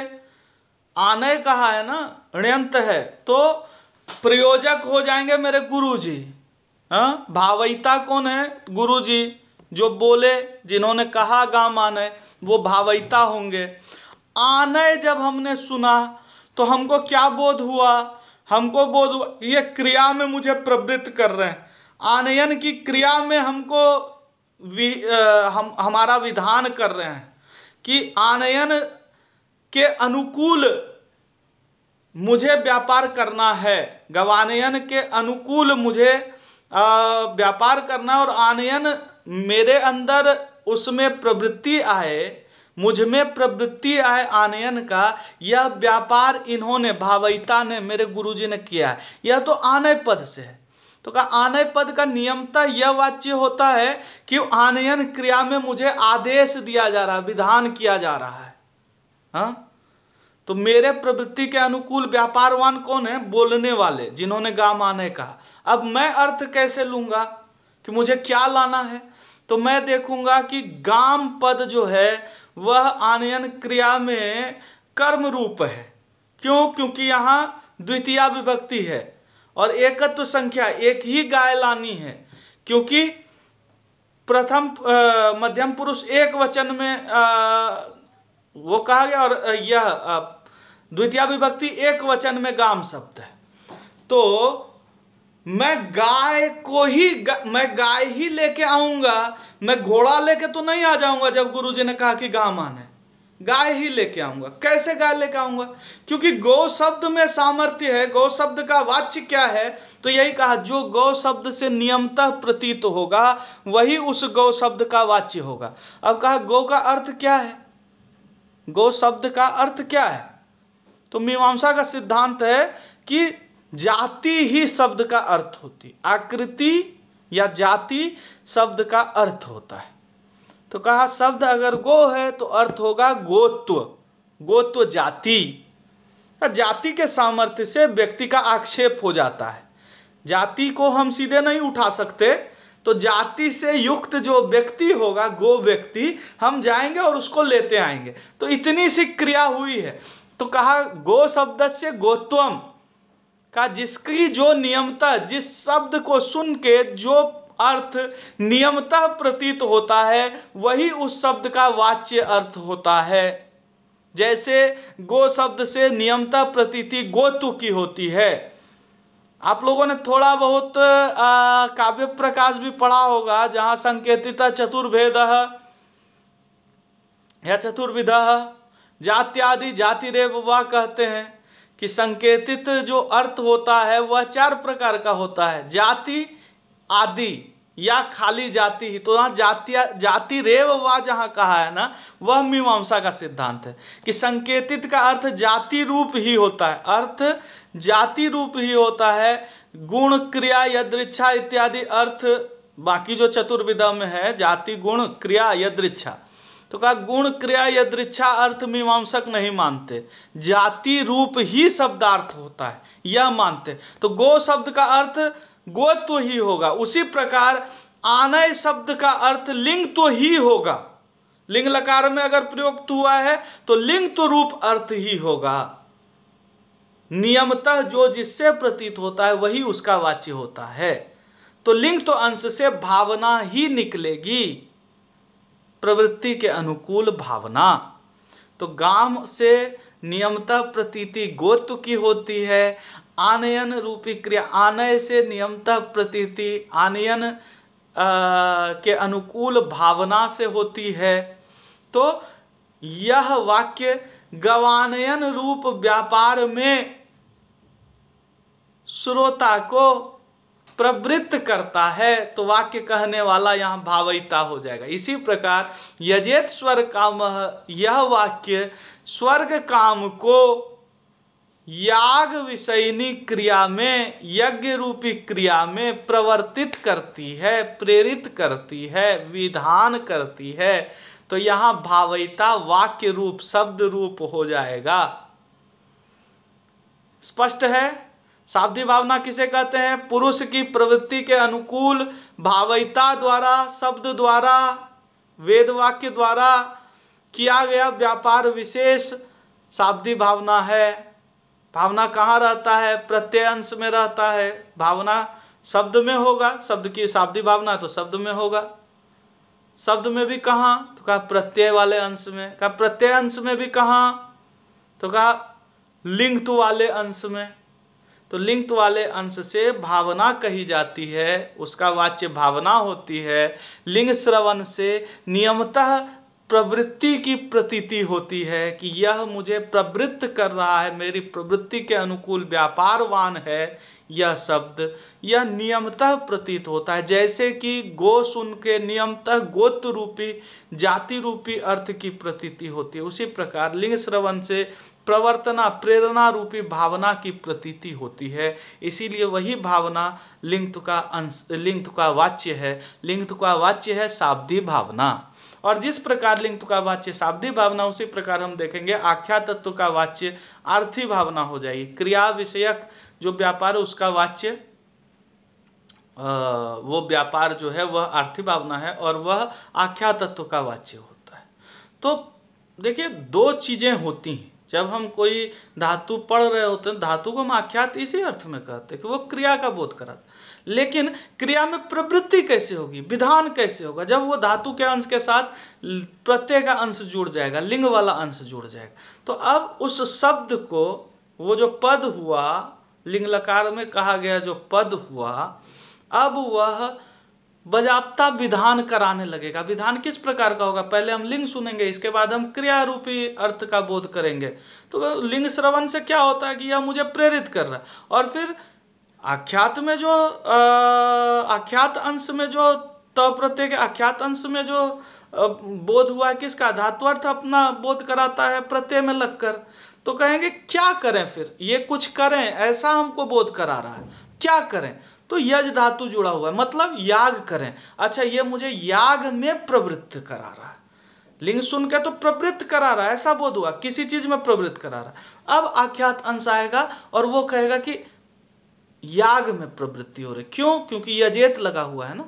आनय कहा है ना, ण्यंत है, तो प्रयोजक हो जाएंगे मेरे गुरुजी। भावयिता कौन है, गुरुजी जो बोले, जिन्होंने कहा गाम आनय, वो भावयिता होंगे। आनय जब हमने सुना तो हमको क्या बोध हुआ, हमको बोध हुआ ये क्रिया में मुझे प्रवृत्त कर रहे हैं। आनयन की क्रिया में हमको हमारा विधान कर रहे हैं कि आनयन के अनुकूल मुझे व्यापार करना है, गवानयन के अनुकूल मुझे व्यापार करना है। और आनयन मेरे अंदर उसमें प्रवृत्ति आए, मुझ में प्रवृत्ति आए आनयन का, यह व्यापार इन्होंने भावयिता ने, मेरे गुरुजी ने किया है। यह तो आनय पद से है। तो कहा आनय पद का नियमता यह वाच्य होता है कि आनयन क्रिया में मुझे आदेश दिया जा रहा है, विधान किया जा रहा है। तो मेरे प्रवृत्ति के अनुकूल व्यापारवान कौन है, बोलने वाले, जिन्होंने गाम आनय कहा। अब मैं अर्थ कैसे लूंगा कि मुझे क्या लाना है, तो मैं देखूंगा कि गाम पद जो है वह आनयन क्रिया में कर्म रूप है। क्यों, क्योंकि यहाँ द्वितीया विभक्ति है और एकत्व संख्या एक ही गाय लानी है, क्योंकि प्रथम मध्यम पुरुष एक वचन में वो कहा गया और यह द्वितीया विभक्ति एक वचन में गाम शब्द है। तो मैं गाय ही लेके आऊंगा, मैं घोड़ा लेके तो नहीं आ जाऊंगा जब गुरुजी ने कहा कि गाम आने। गाय ही लेके आऊंगा। कैसे गाय लेके आऊंगा? क्योंकि गौ शब्द में सामर्थ्य है। गौ शब्द का वाच्य क्या है? तो यही कहा, जो गौ शब्द से नियमतः प्रतीत होगा वही उस गौ शब्द का वाच्य होगा। अब कहा गौ का अर्थ क्या है? गौ शब्द का अर्थ क्या है? तो मीमांसा का सिद्धांत है कि जाति ही शब्द का अर्थ होती, आकृति या जाति शब्द का अर्थ होता है। तो कहा शब्द अगर गो है तो अर्थ होगा गोत्व, गोत्व जाति। जाति के सामर्थ्य से व्यक्ति का आक्षेप हो जाता है। जाति को हम सीधे नहीं उठा सकते, तो जाति से युक्त जो व्यक्ति होगा, गो व्यक्ति, हम जाएंगे और उसको लेते आएंगे। तो इतनी सी क्रिया हुई है। तो कहा गो शब्द से गोत्वम का, जिसकी जो नियमता, जिस शब्द को सुन के जो अर्थ नियमतः प्रतीत होता है वही उस शब्द का वाच्य अर्थ होता है। जैसे गो शब्द से नियमतः प्रतीति गोत्व की होती है। आप लोगों ने थोड़ा बहुत काव्य प्रकाश भी पढ़ा होगा, जहाँ संकेतिता चतुर्भेदः या चतुर्विधः जात्यादि जातिरेव वा कहते हैं कि संकेतित जो अर्थ होता है वह 4 प्रकार का होता है, जाति, आदि या खाली जाति ही। तो यहाँ जाति रेव वा जहाँ कहा है ना, वह मीमांसा का सिद्धांत है कि संकेतित का अर्थ जाति रूप ही होता है, अर्थ जाति रूप ही होता है। गुण, क्रिया, यदृच्छा इत्यादि अर्थ बाकी जो चतुर्विधा में है, जाति, गुण, क्रिया, यदृच्छा। तो कहा गुण, क्रिया, यदृच्छा अर्थ मीमांसक नहीं मानते, जाति रूप ही शब्दार्थ होता है यह मानते। तो गो शब्द का अर्थ गोत्व ही होगा। उसी प्रकार आनय शब्द का अर्थ लिंग तो ही होगा। लिंग लकार में अगर प्रयुक्त हुआ है तो लिंग तो रूप अर्थ ही होगा। नियमतः जो जिससे प्रतीत होता है वही उसका वाच्य होता है। तो लिंग तो अंश से भावना ही निकलेगी, प्रवृत्ति के अनुकूल भावना। तो गाम से नियमतः प्रतीति गोत्व की होती है। आनयन रूपी क्रिया, आनय से नियमतः प्रतीति आनयन के अनुकूल भावना से होती है। तो यह वाक्य गवानयन रूप व्यापार में श्रोता को प्रवृत्त करता है। तो वाक्य कहने वाला यहाँ भावयिता हो जाएगा। इसी प्रकार यजेत स्वर्ग काम, यह वाक्य स्वर्ग काम को याग विषयनी क्रिया में, यज्ञ रूपी क्रिया में प्रवर्तित करती है, प्रेरित करती है, विधान करती है। तो यहाँ भावयिता वाक्य रूप, शब्द रूप हो जाएगा। स्पष्ट है? शाब्दिक भावना किसे कहते हैं? पुरुष की प्रवृत्ति के अनुकूल भावयिता द्वारा, शब्द द्वारा, वेद वाक्य द्वारा किया गया व्यापार विशेष शाब्दिक भावना है। भावना कहाँ रहता है? प्रत्यय अंश में रहता है। भावना शब्द में होगा, शब्द की शाब्दिक भावना तो शब्द में होगा। शब्द में भी कहाँ? तो कहा प्रत्यय वाले अंश में। कहा प्रत्यय अंश में भी कहाँ? तो कहा लिंग वाले अंश में। तो लिंग वाले अंश से भावना कही जाती है, उसका वाच्य भावना होती है। लिंग श्रवण से नियमतः प्रवृत्ति की प्रतीति होती है कि यह मुझे प्रवृत्त कर रहा है, मेरी प्रवृत्ति के अनुकूल व्यापारवान है यह शब्द, यह नियमतः प्रतीत होता है। जैसे कि गो सुन के नियमतः गोत्र रूपी, जाति रूपी अर्थ की प्रतीति होती है, उसी प्रकार लिंग श्रवण से प्रवर्तना, प्रेरणा रूपी भावना की प्रतीति होती है। इसीलिए वही भावना लिंग का अंश, लिंग का वाच्य है। लिंग का वाच्य है शाब्दिक भावना। और जिस प्रकार लिंग का वाच्य शाब्दिक भावना, उसी प्रकार हम देखेंगे आख्या तत्व का वाच्य अर्थी भावना हो जाएगी। क्रिया विषयक जो व्यापार है उसका वाच्य, वो व्यापार जो है वह अर्थी भावना है और वह आख्या तत्व का वाच्य होता है। तो देखिए 2 चीजें होती हैं जब हम कोई धातु पढ़ रहे होते हैं। धातु को हम आख्यात इसी अर्थ में कहते हैं कि वो क्रिया का बोध कराता, लेकिन क्रिया में प्रवृत्ति कैसे होगी, विधान कैसे होगा? जब वो धातु के अंश के साथ प्रत्यय का अंश जुड़ जाएगा, लिंग वाला अंश जुड़ जाएगा। तो अब उस शब्द को, वो जो पद हुआ, लिंग लकार में कहा गया जो पद हुआ, अब वह बजाबता विधान कराने लगेगा। विधान किस प्रकार का होगा? पहले हम लिंग सुनेंगे, इसके बाद हम क्रिया रूपी अर्थ का बोध करेंगे। तो लिंग श्रवण से क्या होता है कि यह मुझे प्रेरित कर रहा है, और फिर आख्यात में जो आख्यात अंश में जो त प्रत्यय के आख्यात अंश में जो बोध हुआ है किसका? धातुअर्थ अपना बोध कराता है प्रत्यय में लगकर। तो कहेंगे क्या करें फिर? ये कुछ करें ऐसा हमको बोध करा रहा है, क्या करें? तो यज धातु जुड़ा हुआ है, मतलब याग करें। अच्छा, ये मुझे याग में प्रवृत्त करा रहा है। लिंग सुन के तो प्रवृत्त करा रहा है, ऐसा बोध हुआ, किसी चीज में प्रवृत्त करा रहा है। अब आख्यात अंश आएगा और वो कहेगा कि याग में प्रवृत्ति हो रही। क्यों? क्योंकि यजेत लगा हुआ है ना।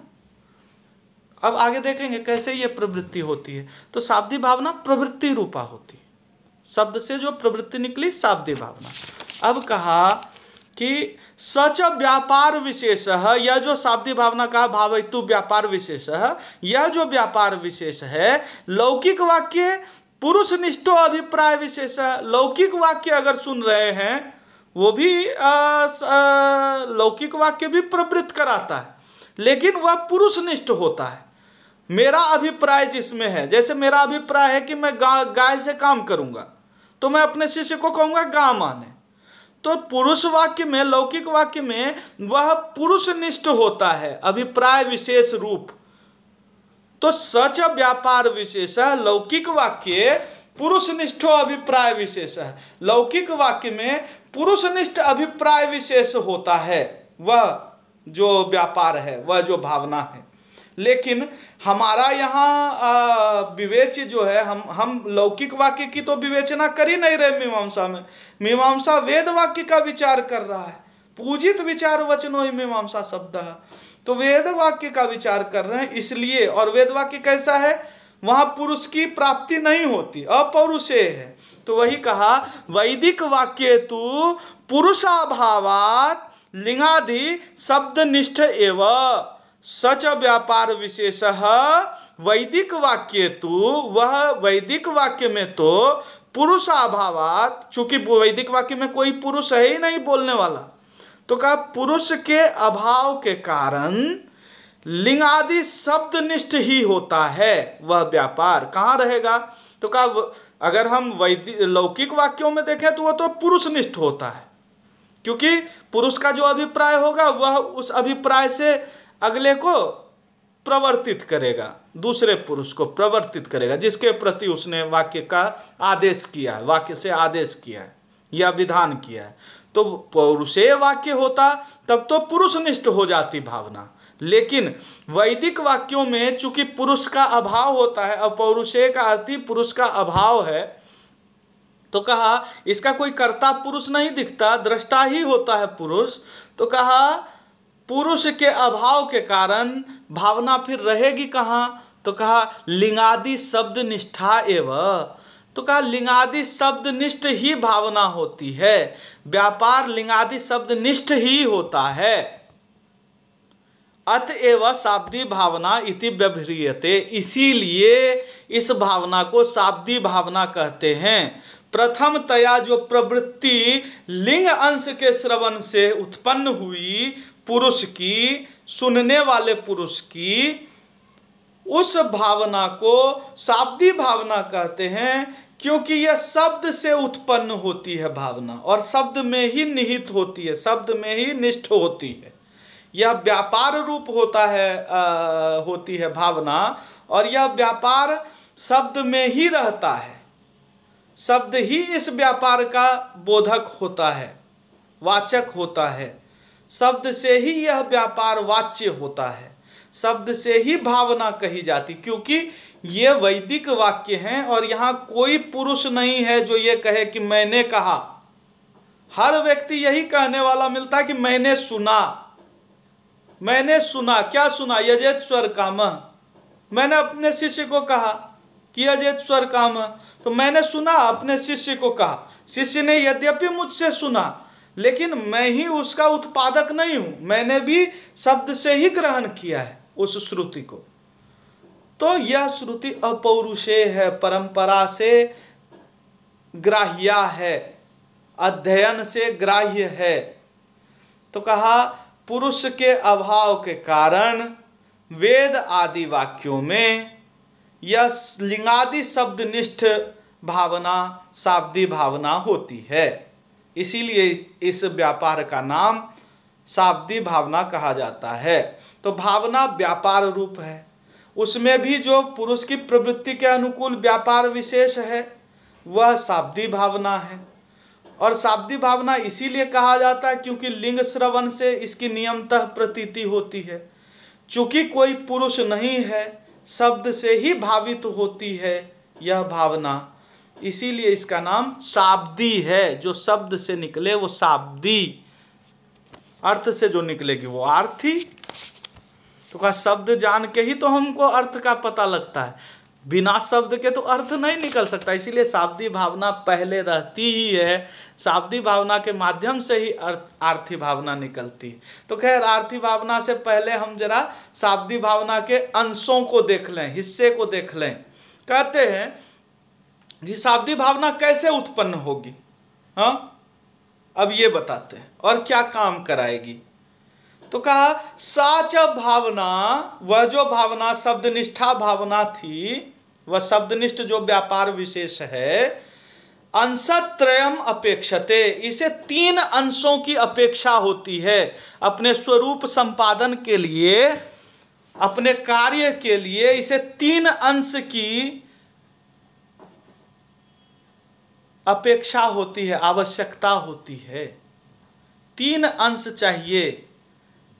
अब आगे देखेंगे कैसे ये प्रवृत्ति होती है। तो शाब्दी भावना प्रवृत्ति रूपा होती है, शब्द से जो प्रवृत्ति निकली शाब्दी भावना। अब कहा कि सच व्यापार विशेष, यह जो शाब्दी भावना का भाव हेतु व्यापार विशेष, यह जो व्यापार विशेष है लौकिक वाक्य पुरुषनिष्ठो अभिप्राय विशेष। लौकिक वाक्य अगर सुन रहे हैं वो भी लौकिक वाक्य भी प्रवृत्त कराता है, लेकिन वह पुरुषनिष्ठ होता है। मेरा अभिप्राय जिसमें है, जैसे मेरा अभिप्राय है कि मैं गाय से काम करूंगा, तो मैं अपने शिष्य को कहूंगा गाय माने। तो पुरुष वाक्य में, लौकिक वाक्य में वह पुरुषनिष्ठ होता है, अभिप्राय विशेष रूप। तो सच व्यापार विशेष, लौकिक वाक्य पुरुषनिष्ठो अभिप्राय विशेष है। लौकिक वाक्य में पुरुषनिष्ठ अभिप्राय विशेष होता है, वह जो व्यापार है, वह जो भावना है। लेकिन हमारा यहाँ विवेच्य जो है, हम लौकिक वाक्य की तो विवेचना कर ही नहीं रहे मीमांसा में। मीमांसा वेद वाक्य का विचार कर रहा है। पूजित विचार वचनो ही मीमांसा शब्द है, तो वेद वाक्य का विचार कर रहे हैं इसलिए। और वेद वाक्य कैसा है? वहां पुरुष की प्राप्ति नहीं होती, अपौरुषेय है। तो वही कहा वैदिक वाक्य तु पुरुषाभावात् लिंगादि शब्दनिष्ठ एव सच व्यापार विशेष। वैदिक वाक्य तु, वह वैदिक वाक्य में तो पुरुषाभावात्, चूंकि वैदिक वाक्य में कोई पुरुष है ही नहीं बोलने वाला, तो कहा पुरुष के अभाव के कारण लिंगादि शब्दनिष्ठ ही होता है वह व्यापार। कहाँ रहेगा? तो कहा अगर हम लौकिक वाक्यों में देखें तो वह तो पुरुषनिष्ठ होता है, क्योंकि पुरुष का जो अभिप्राय होगा वह उस अभिप्राय से अगले को प्रवर्तित करेगा, दूसरे पुरुष को प्रवर्तित करेगा जिसके प्रति उसने वाक्य का आदेश किया है, वाक्य से आदेश किया है या विधान किया है। तो पौरुषेय वाक्य होता तब तो पुरुषनिष्ठ हो जाती भावना। लेकिन वैदिक वाक्यों में चूंकि पुरुष का अभाव होता है, अपौरुषेय का अर्थ ही पुरुष का अभाव है, तो कहा इसका कोई कर्ता पुरुष नहीं दिखता, दृष्टा ही होता है पुरुष। तो कहा पुरुष के अभाव के कारण भावना फिर रहेगी कहाँ? तो कहा लिंगादि शब्द निष्ठा एवं। तो कहा लिंगादि शब्द निष्ठ ही भावना होती है, व्यापार लिंगादि शब्द निष्ठ ही होता है। अतएव शाब्दी भावना इति व्यवह्रियते, इसीलिए इस भावना को शाब्दी भावना कहते हैं। प्रथमतया जो प्रवृत्ति लिंग अंश के श्रवण से उत्पन्न हुई पुरुष की, सुनने वाले पुरुष की, उस भावना को शाब्दी भावना कहते हैं, क्योंकि यह शब्द से उत्पन्न होती है भावना, और शब्द में ही निहित होती है, शब्द में ही निष्ठ होती है। यह व्यापार रूप होता है, होती है भावना, और यह व्यापार शब्द में ही रहता है। शब्द ही इस व्यापार का बोधक होता है, वाचक होता है। शब्द से ही यह व्यापार वाच्य होता है, शब्द से ही भावना कही जाती, क्योंकि ये वैदिक वाक्य हैं और यहाँ कोई पुरुष नहीं है जो ये कहे कि मैंने कहा। हर व्यक्ति यही कहने वाला मिलता है कि मैंने सुना। मैंने सुना, क्या सुना? यजेत स्वर काम। मैंने अपने शिष्य को कहा कि यजेत स्वर काम, तो मैंने सुना, अपने शिष्य को कहा। शिष्य ने यद्यपि मुझसे सुना, लेकिन मैं ही उसका उत्पादक नहीं हूं, मैंने भी शब्द से ही ग्रहण किया है उस श्रुति को। तो यह श्रुति अपौरुषेय है, परंपरा से ग्राह्या है, अध्ययन से ग्राह्य है। तो कहा पुरुष के अभाव के कारण वेद आदि वाक्यों में यह लिंगादि शब्दनिष्ठ भावना शाब्दी भावना होती है, इसीलिए इस व्यापार का नाम शाब्दी भावना कहा जाता है। तो भावना व्यापार रूप है, उसमें भी जो पुरुष की प्रवृत्ति के अनुकूल व्यापार विशेष है वह शाब्दी भावना है। और शाब्दी भावना इसीलिए कहा जाता है क्योंकि लिंग श्रवण से इसकी नियमतः प्रतीति होती है। चूंकि कोई पुरुष नहीं है, शब्द से ही भावित होती है यह भावना, इसीलिए इसका नाम शाब्दी है। जो शब्द से निकले वो शाब्दी, अर्थ से जो निकलेगी वो आर्थी। तो का शब्द जान के ही तो हमको अर्थ का पता लगता है, बिना शब्द के तो अर्थ नहीं निकल सकता, इसीलिए शाब्दी भावना पहले रहती ही है। शाब्दी भावना के माध्यम से ही आर्थी भावना निकलती है। तो खैर आर्थी भावना से पहले हम जरा शाब्दी भावना के अंशों को देख लें, हिस्से को देख लें। कहते हैं कि शाब्दी भावना कैसे उत्पन्न होगी, हाँ अब ये बताते हैं, और क्या काम कराएगी। तो कहा साच भावना, वह जो भावना शब्दनिष्ठा भावना थी, वह शब्दनिष्ठ जो व्यापार विशेष है, अंशत्रयम अपेक्षते, इसे 3 अंशों की अपेक्षा होती है अपने स्वरूप संपादन के लिए, अपने कार्य के लिए। इसे 3 अंश की अपेक्षा होती है, आवश्यकता होती है। 3 अंश चाहिए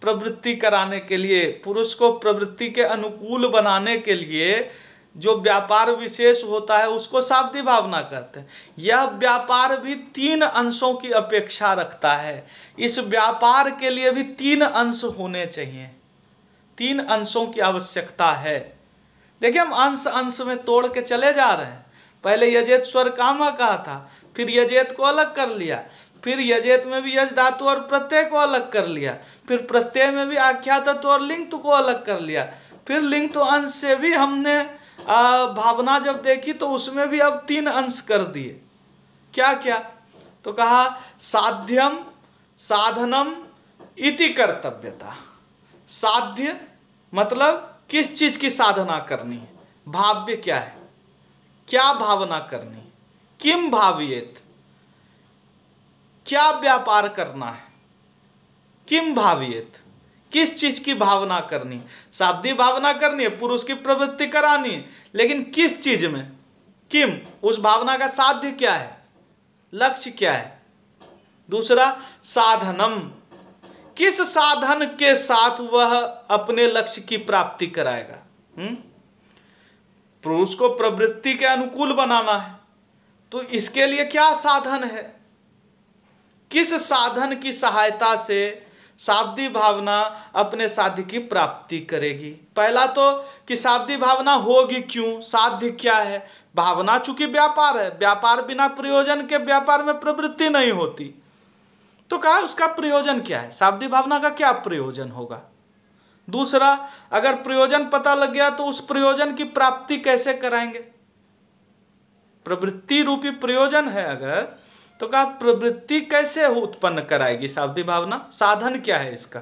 प्रवृत्ति कराने के लिए, पुरुष को प्रवृत्ति के अनुकूल बनाने के लिए जो व्यापार विशेष होता है उसको शाब्दी भावना कहते हैं। यह व्यापार भी 3 अंशों की अपेक्षा रखता है। इस व्यापार के लिए भी 3 अंश होने चाहिए, 3 अंशों की आवश्यकता है। देखिए हम अंश अंश में तोड़ के चले जा रहे हैं। पहले यजेत स्वर कामा कहा था, फिर यजेत को अलग कर लिया, फिर यजेत में भी यज धातु और प्रत्यय को अलग कर लिया, फिर प्रत्यय में भी आख्या तत्व और लिंग को अलग कर लिया, फिर लिंग तो अंश से भी हमने भावना जब देखी तो उसमें भी अब 3 अंश कर दिए। क्या क्या? तो कहा साध्यम साधनम इति कर्तव्यता। साध्य मतलब किस चीज की साधना करनी है, भाव्य क्या है, क्या भावना करनी, किम भावियेत, क्या व्यापार करना है, किम भावियेत, किस चीज की भावना करनी। शाब्दी भावना करनी है, पुरुष की प्रवृत्ति करानी है, लेकिन किस चीज में, किम, उस भावना का साध्य क्या है, लक्ष्य क्या है। दूसरा साधनम, किस साधन के साथ वह अपने लक्ष्य की प्राप्ति कराएगा। पुरुष को प्रवृत्ति के अनुकूल बनाना है तो इसके लिए क्या साधन है, किस साधन की सहायता से शाब्दी भावना अपने साध्य की प्राप्ति करेगी। पहला तो कि शाब्दी भावना होगी क्यों, साध्य क्या है। भावना चूंकि व्यापार है, व्यापार बिना प्रयोजन के व्यापार में प्रवृत्ति नहीं होती, तो कहा उसका प्रयोजन क्या है, शाब्दी भावना का क्या प्रयोजन होगा। दूसरा, अगर प्रयोजन पता लग गया तो उस प्रयोजन की प्राप्ति कैसे कराएंगे। प्रवृत्ति रूपी प्रयोजन है अगर, तो कहा प्रवृत्ति कैसे उत्पन्न कराएगी शाब्दी भावना, साधन क्या है इसका।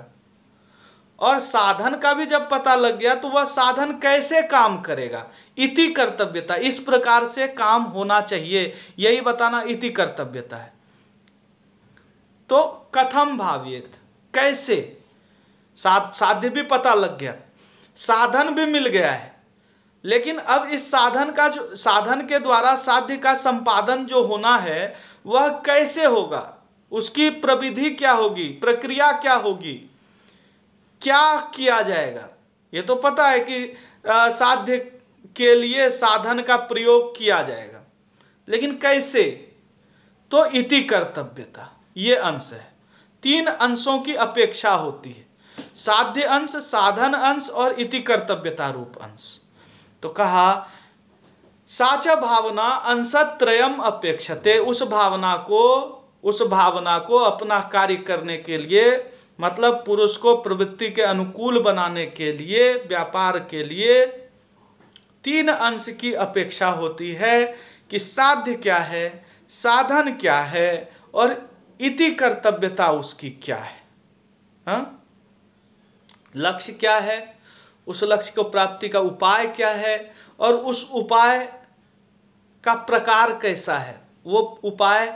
और साधन का भी जब पता लग गया तो वह साधन कैसे काम करेगा, इति कर्तव्यता, इस प्रकार से काम होना चाहिए, यही बताना इति कर्तव्यता है। तो कथम भावियेत, कैसे, साध्य भी पता लग गया, साधन भी मिल गया है, लेकिन अब इस साधन का जो साधन के द्वारा साध्य का संपादन जो होना है वह कैसे होगा, उसकी प्रविधि क्या होगी, प्रक्रिया क्या होगी, क्या किया जाएगा। ये तो पता है कि साध्य के लिए साधन का प्रयोग किया जाएगा, लेकिन कैसे, तो इति कर्तव्यता, ये अंश है। 3 अंशों की अपेक्षा होती है, साध्य अंश, साधन अंश और इति कर्तव्यता रूप अंश। तो कहा साच भावना अंशत्रयम अपेक्षते, उस भावना को अपना कार्य करने के लिए, मतलब पुरुष को प्रवृत्ति के अनुकूल बनाने के लिए, व्यापार के लिए 3 अंश की अपेक्षा होती है कि साध्य क्या है, साधन क्या है और इति कर्तव्यता उसकी क्या है, हाँ? लक्ष्य क्या है, उस लक्ष्य को प्राप्ति का उपाय क्या है और उस उपाय का प्रकार कैसा है, वो उपाय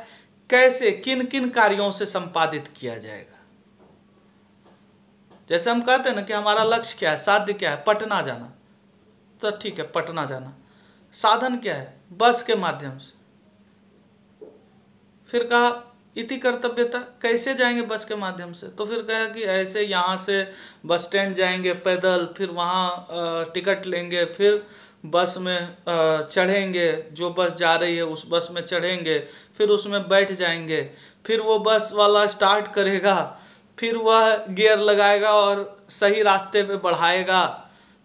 कैसे किन किन कार्यों से संपादित किया जाएगा। जैसे हम कहते हैं ना कि हमारा लक्ष्य क्या है, साध्य क्या है, पटना जाना, तो ठीक है पटना जाना। साधन क्या है, बस के माध्यम से। फिर कहा इति कर्तव्यता, कैसे जाएंगे बस के माध्यम से, तो फिर कहा कि ऐसे यहाँ से बस स्टैंड जाएंगे पैदल, फिर वहाँ टिकट लेंगे, फिर बस में चढ़ेंगे, जो बस जा रही है उस बस में चढ़ेंगे, फिर उसमें बैठ जाएंगे, फिर वो बस वाला स्टार्ट करेगा, फिर वह गियर लगाएगा और सही रास्ते पे बढ़ाएगा,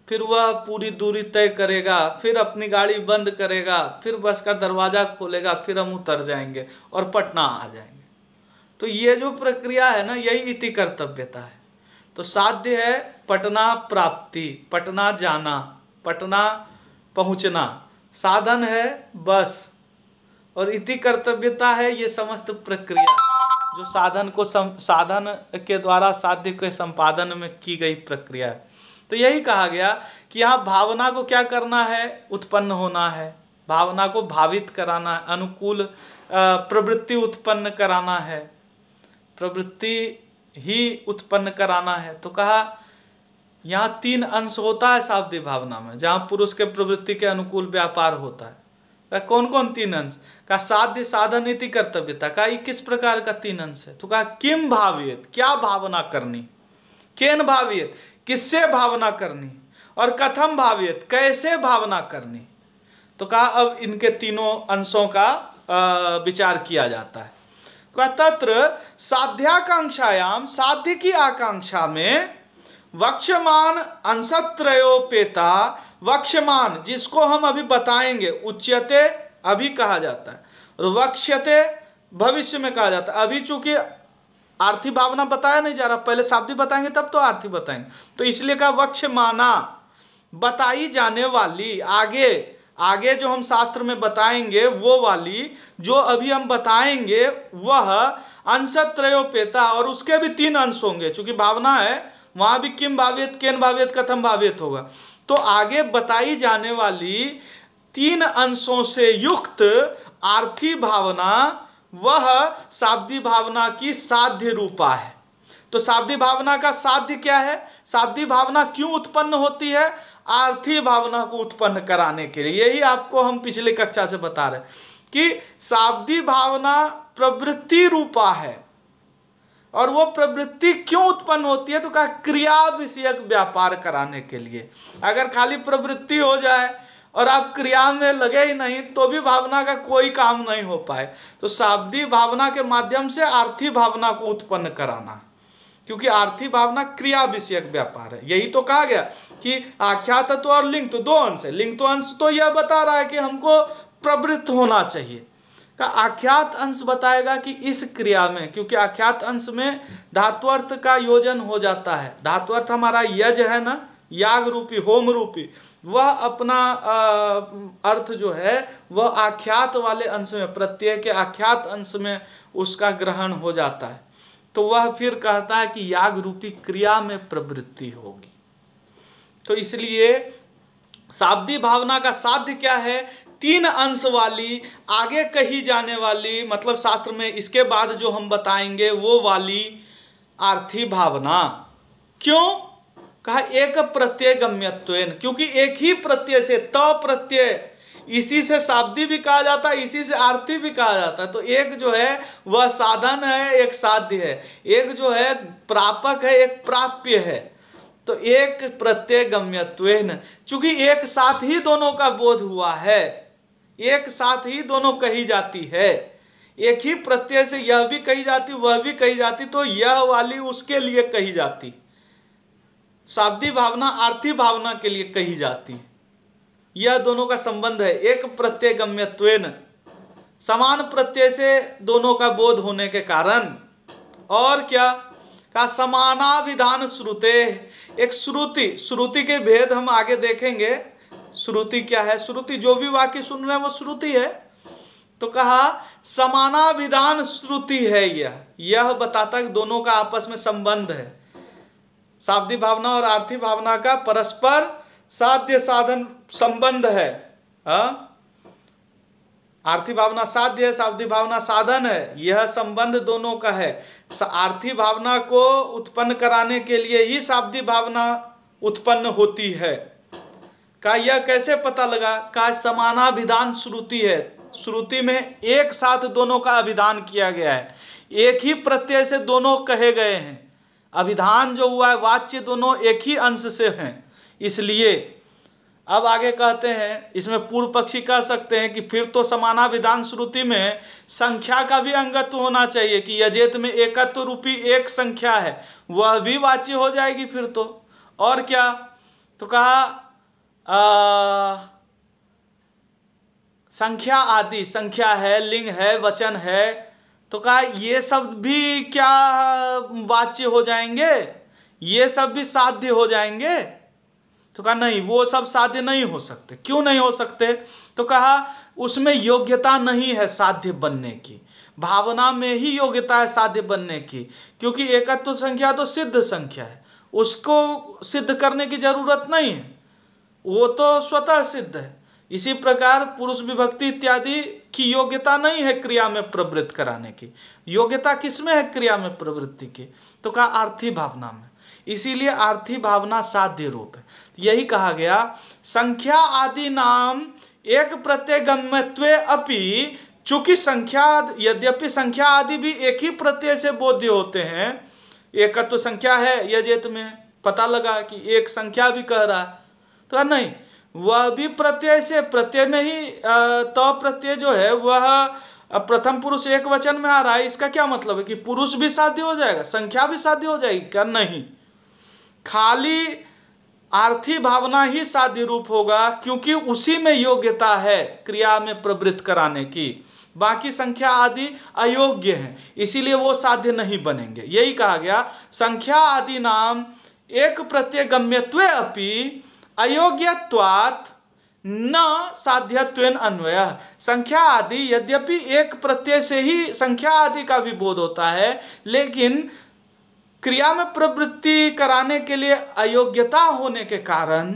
फिर वह पूरी दूरी तय करेगा, फिर अपनी गाड़ी बंद करेगा, फिर बस का दरवाज़ा खोलेगा, फिर हम उतर जाएंगे और पटना आ जाएंगे। तो ये जो प्रक्रिया है ना, यही इति कर्तव्यता है। तो साध्य है पटना प्राप्ति, पटना जाना, पटना पहुंचना। साधन है बस, और इति कर्तव्यता है ये समस्त प्रक्रिया जो साधन के द्वारा साध्य के संपादन में की गई प्रक्रिया है। तो यही कहा गया कि यहाँ भावना को क्या करना है, उत्पन्न होना है, भावना को भावित कराना है, अनुकूल प्रवृत्ति उत्पन्न कराना है, प्रवृत्ति ही उत्पन्न कराना है। तो कहा यहाँ 3 अंश होता है शाब्दिक भावना में, जहाँ पुरुष के प्रवृत्ति के अनुकूल व्यापार होता है। कौन कौन 3 अंश? का साध्य साधन इति कर्तव्यता। का ये किस प्रकार का 3 अंश है? तो कहा किम भावियत, क्या भावना करनी, केन भावियत, किससे भावना करनी, और कथम भावियत, कैसे भावना करनी। तो कहा अब इनके तीनों अंशों का विचार किया जाता है। तत्र साध्याकांक्षायाम, साध्य की आकांक्षा में, वक्ष्यमान अंशत्रयोपेता, वक्ष्यमान जिसको हम अभी बताएंगे, उच्यते अभी कहा जाता है, और वक्ष्यते भविष्य में कहा जाता है। अभी चूंकि आर्थी भावना बताया नहीं जा रहा, पहले शाब्दिक बताएंगे तब तो आर्थी बताएंगे, तो इसलिए कहा वक्ष्यमाना, बताई जाने वाली, आगे आगे जो हम शास्त्र में बताएंगे वो वाली जो अभी हम बताएंगे वह अंशत्रयोपेता, और उसके भी 3 अंश होंगे। चूंकि भावना है वहां भी किम भावियत, केन भावियत, कथम भावियत होगा। तो आगे बताई जाने वाली 3 अंशों से युक्त आर्थी भावना वह शाब्दिक भावना की साध्य रूपा है। तो शाब्दिक भावना का साध्य क्या है? शाब्दिक भावना क्यों उत्पन्न होती है? आर्थी भावना को उत्पन्न कराने के लिए। यही आपको हम पिछले कक्षा से बता रहे कि शाब्दिक भावना प्रवृत्ति रूपा है, और वो प्रवृत्ति क्यों उत्पन्न होती है? तो कहा क्रिया विषयक व्यापार कराने के लिए। अगर खाली प्रवृत्ति हो जाए और आप क्रिया में लगे ही नहीं तो भी भावना का कोई काम नहीं हो पाए। तो शाब्दिक भावना के माध्यम से आर्थी भावना को उत्पन्न कराना, क्योंकि आर्थी भावना क्रिया विषयक व्यापार है। यही तो कहा गया कि आख्यात तत्व और लिंग तो 2 अंश है। लिंग तो अंश तो यह बता रहा है कि हमको प्रवृत्त होना चाहिए, का आख्यात अंश बताएगा कि इस क्रिया में, क्योंकि आख्यात अंश में धात्वर्थ का योजन हो जाता है। धात्वर्थ हमारा यज है ना, याग रूपी, होम रूपी, वह अपना अर्थ जो है वह आख्यात वाले अंश में, प्रत्यय के आख्यात अंश में उसका ग्रहण हो जाता है। तो वह फिर कहता है कि याग रूपी क्रिया में प्रवृत्ति होगी। तो इसलिए शाब्दिक भावना का साध्य क्या है? 3 अंश वाली, आगे कही जाने वाली, मतलब शास्त्र में इसके बाद जो हम बताएंगे वो वाली आर्थी भावना। क्यों? कहा एक प्रत्यय गम्यत्वेन, क्योंकि एक ही प्रत्यय से, त प्रत्यय, इसी से शाब्दिक भी कहा जाता है, इसी से आर्थी भी कहा जाता है। तो एक जो है वह साधन है, एक साध्य है, एक जो है प्रापक है, एक प्राप्य है। तो एक प्रत्यय गम्यत्वेन, चूंकि एक साथ ही दोनों का बोध हुआ है, एक साथ ही दोनों कही जाती है, एक ही प्रत्यय से यह भी कही जाती वह भी कही जाती, तो यह वाली उसके लिए कही जाती, शाब्दिक भावना आर्थी भावना के लिए कही जाती। यह दोनों का संबंध है, एक प्रत्यय गम्यत्वेन, समान प्रत्यय से दोनों का बोध होने के कारण। और क्या का समानाविधान श्रुते, एक श्रुति, श्रुति के भेद हम आगे देखेंगे। श्रुति क्या है? श्रुति जो भी वाक्य सुन रहे हैं वो श्रुति है। तो कहा समानाविधान श्रुति है, यह बताता है कि दोनों का आपस में संबंध है। शाब्दिक भावना और आर्थी भावना का परस्पर साध्य साधन संबंध है। आर्थी भावना साध्य है, शाब्दिक भावना साधन है, यह संबंध दोनों का है। आर्थी भावना को उत्पन्न कराने के लिए ही शाब्दिक भावना उत्पन्न होती है। का यह कैसे पता लगा? का समानाभिधान श्रुति है, श्रुति में एक साथ दोनों का अभिधान किया गया है, एक ही प्रत्यय से दोनों कहे गए हैं। अभिधान जो हुआ है, वाच्य दोनों एक ही अंश से हैं, इसलिए अब आगे कहते हैं, इसमें पूर्व पक्षी कह सकते हैं कि फिर तो समानाभिधान श्रुति में संख्या का भी अंगत्व होना चाहिए, कि यजेत में एकत्व रूपी एक संख्या है, वह भी वाच्य हो जाएगी फिर तो। और क्या? तो कहा संख्या आदि, संख्या है, लिंग है, वचन है, तो कहा ये सब भी क्या वाच्य हो जाएंगे, ये सब भी साध्य हो जाएंगे? तो कहा नहीं, वो सब साध्य नहीं हो सकते। क्यों नहीं हो सकते? तो कहा उसमें योग्यता नहीं है साध्य बनने की, भावना में ही योग्यता है साध्य बनने की, क्योंकि एकत्व संख्या तो सिद्ध संख्या है, उसको सिद्ध करने की जरूरत नहीं है, वो तो स्वतः सिद्ध है। इसी प्रकार पुरुष विभक्ति इत्यादि की योग्यता नहीं है क्रिया में प्रवृत्त कराने की। योग्यता किसमें है क्रिया में प्रवृत्ति की? तो कहा आर्थी भावना में, इसीलिए आर्थी भावना साध्य रूप है। यही कहा गया, संख्या आदि नाम एक प्रत्यय गम्यत्वे अपि, चूंकि संख्या, यद्यपि संख्या आदि भी एक ही प्रत्यय से बोध्य होते हैं, एकत्व संख्या है यजेत में, पता लगा कि एक संख्या भी कह रहा है, तो नहीं, वह भी प्रत्यय से, प्रत्यय में ही तो प्रत्यय जो है वह प्रथम पुरुष एक वचन में आ रहा है। इसका क्या मतलब है कि पुरुष भी साध्य हो जाएगा, संख्या भी साध्य हो जाएगी? क्या नहीं, खाली आर्थी भावना ही साध्य रूप होगा, क्योंकि उसी में योग्यता है क्रिया में प्रवृत्त कराने की, बाकी संख्या आदि अयोग्य हैं, इसीलिए वो साध्य नहीं बनेंगे। यही कहा गया, संख्या आदि नाम एक प्रत्यय गम्यत्वे अपि अयोग्यत्वात् न साध्यत्वेन अन्वयः। संख्या आदि यद्यपि एक प्रत्यय से ही संख्या आदि का भी बोध होता है, लेकिन क्रिया में प्रवृत्ति कराने के लिए अयोग्यता होने के कारण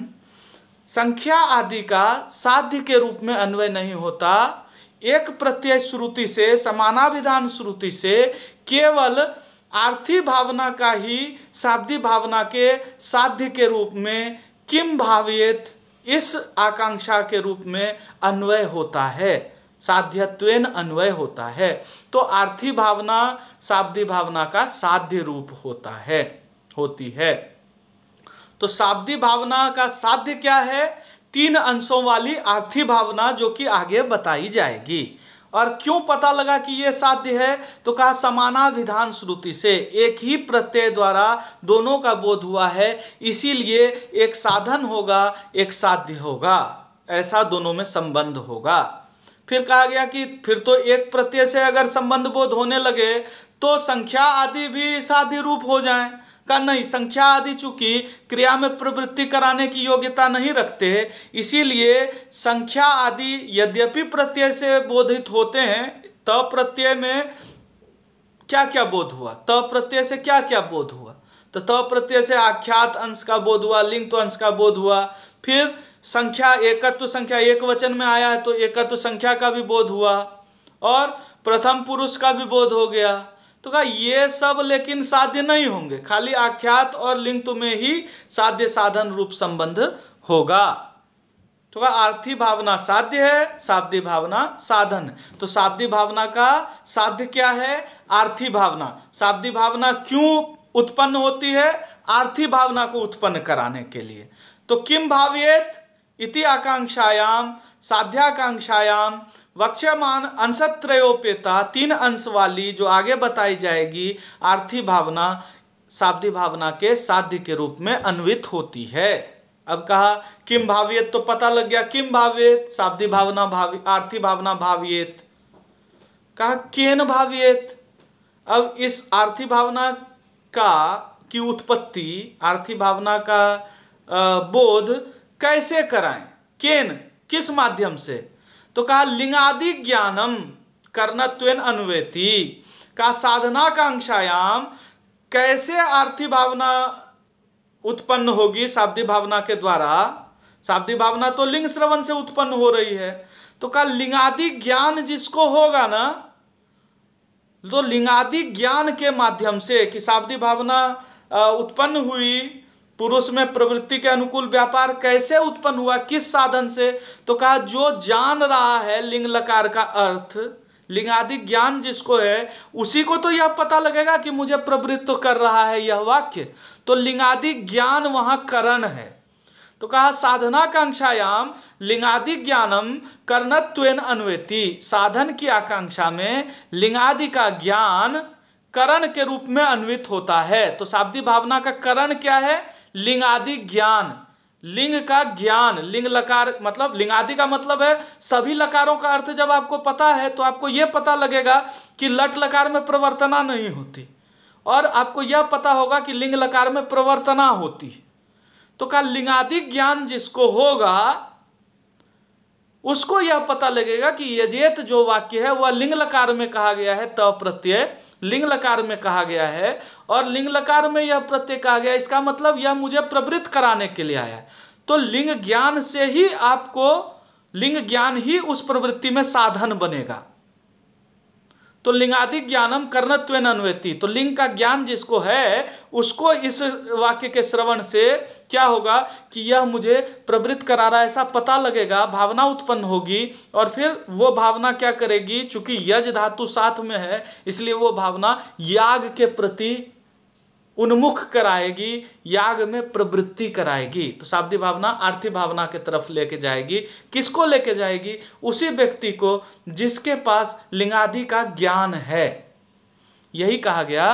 संख्या आदि का साध्य के रूप में अन्वय नहीं होता। एक प्रत्यय श्रुति से, समानाभिधान श्रुति से केवल आर्थी भावना का ही शाब्दिक भावना के साध्य के रूप में किम भावेत, इस आकांक्षा के रूप में अन्वय होता है, साध्यत्वेन अन्वय होता है। तो आर्थी भावना शाब्दिक भावना का साध्य रूप होता है, होती है। तो शाब्दिक भावना का साध्य क्या है? 3 अंशों वाली आर्थी भावना, जो कि आगे बताई जाएगी। और क्यों पता लगा कि यह साध्य है? तो कहा समानाभिधान श्रुति से एक ही प्रत्यय द्वारा दोनों का बोध हुआ है, इसीलिए एक साधन होगा, एक साध्य होगा, ऐसा दोनों में संबंध होगा। फिर कहा गया कि फिर तो एक प्रत्यय से अगर संबंध बोध होने लगे तो संख्या आदि भी साध्य रूप हो जाएं। का नहीं, संख्या आदि चूंकि क्रिया में प्रवृत्ति कराने की योग्यता नहीं रखते, इसीलिए संख्या आदि यद्यपि प्रत्यय से बोधित होते हैं, त प्रत्यय में क्या क्या बोध हुआ, त प्रत्यय से क्या क्या बोध हुआ? तो त प्रत्यय से आख्यात अंश का बोध हुआ, लिंग तो अंश का बोध हुआ। फिर संख्या, एकत्व संख्या एक वचन में आया है तो एकत्व संख्या का भी बोध हुआ, और प्रथम पुरुष का भी बोध हो गया। तो कहा ये सब लेकिन साध्य नहीं होंगे, खाली आख्यात और लिंग में ही साध्य साधन रूप संबंध होगा। तो कहा आर्थी भावना साध्य है, शाब्दिक भावना साधन है। तो शाब्दिक भावना का साध्य क्या है? आर्थी भावना। शाब्दिक भावना क्यों उत्पन्न होती है? आर्थी भावना को उत्पन्न कराने के लिए। तो किम भावेत इति आकांक्षायाम साध्याकांक्षायाम वक्ष्यमान अंशत्रयोपेता, 3 अंश वाली जो आगे बताई जाएगी आर्थी भावना शाब्दिक भावना के साध्य के रूप में अन्वित होती है। अब कहा किम भावेत, तो पता लग गया किम भावेत, शाब्दिक भावना आर्थी भावना भावेत। कहा केन भावेत। अब इस आर्थी भावना की उत्पत्ति, आर्थी भावना का बोध कैसे कराएं? केन, किस माध्यम से? तो कहा लिंगादि ज्ञानम कर्णत्वेन अन्वेति। का साधनाकांक्षायाम, कैसे आर्थी भावना उत्पन्न होगी शाब्दिक भावना के द्वारा, शाब्दिक भावना तो लिंग श्रवण से उत्पन्न हो रही है, तो का लिंगादि ज्ञान जिसको होगा ना, तो लिंगादि ज्ञान के माध्यम से कि शाब्दिक भावना उत्पन्न हुई, पुरुष में प्रवृत्ति के अनुकूल व्यापार कैसे उत्पन्न हुआ, किस साधन से, तो कहा जो जान रहा है लिंग लकार का अर्थ, लिंगादि ज्ञान जिसको है उसी को तो यह पता लगेगा कि मुझे प्रवृत्त कर रहा है यह वाक्य, तो लिंगादि ज्ञान वहां करण है। तो कहा साधनाकांक्षायाम लिंगादि ज्ञानम कर्णत्वेन अन्वेति, साधन की आकांक्षा में लिंगादि का ज्ञान करण के रूप में अन्वित होता है। तो शाब्दिक भावना का करण क्या है, लिंगादि ज्ञान, लिंग का ज्ञान, लिंग लकार मतलब लिंगादि का मतलब है सभी लकारों का अर्थ जब आपको पता है तो आपको यह पता लगेगा कि लट लकार में प्रवर्तना नहीं होती, और आपको यह पता होगा कि लिंग लकार में प्रवर्तना होती। तो का लिंगादि ज्ञान जिसको होगा उसको यह पता लगेगा कि यजेत जो वाक्य है वह लिंग लकार में कहा गया है, त प्रत्यय लिंग लकार में कहा गया है, और लिंग लकार में यह प्रत्यय कहा गया है, इसका मतलब यह मुझे प्रवृत्त कराने के लिए आया है। तो लिंग ज्ञान से ही आपको, लिंग ज्ञान ही उस प्रवृत्ति में साधन बनेगा। तो लिंगादि ज्ञानम कर्णत्वेन अन्वेति, तो लिंग का ज्ञान जिसको है उसको इस वाक्य के श्रवण से क्या होगा कि यह मुझे प्रवृत्त करा रहा है ऐसा पता लगेगा, भावना उत्पन्न होगी, और फिर वो भावना क्या करेगी, चूंकि यज धातु साथ में है इसलिए वो भावना याग के प्रति उन्मुख कराएगी, याग में प्रवृत्ति कराएगी। तो शाब्दिक भावना आर्थिक भावना के तरफ लेके जाएगी। किसको लेके जाएगी, उसी व्यक्ति को जिसके पास लिंगादि का ज्ञान है। यही कहा गया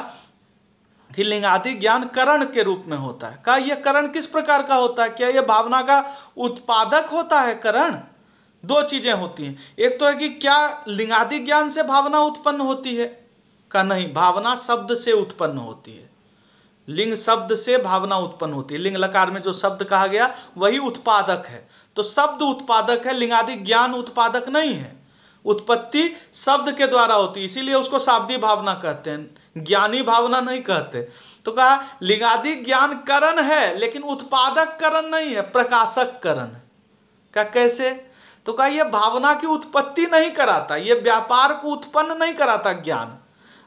कि लिंगादि ज्ञान करण के रूप में होता है। का यह करण किस प्रकार का होता है, क्या यह भावना का उत्पादक होता है करण? दो चीजें होती हैं, एक तो है कि क्या लिंगादि ज्ञान से भावना उत्पन्न होती है, का नहीं, भावना शब्द से उत्पन्न होती है, लिंग शब्द से भावना उत्पन्न होती है। लिंग लकार में जो शब्द कहा गया वही उत्पादक है, तो शब्द उत्पादक है, लिंगादि ज्ञान उत्पादक नहीं है। उत्पत्ति शब्द के द्वारा होती है, इसीलिए उसको शाब्दिक भावना कहते हैं, ज्ञानी भावना नहीं कहते। तो कहा लिंगादि ज्ञान करण है लेकिन उत्पादक करण नहीं है, प्रकाशक करण है। क्या कैसे, तो कहा यह भावना की उत्पत्ति नहीं कराता, यह व्यापार को उत्पन्न नहीं कराता ज्ञान,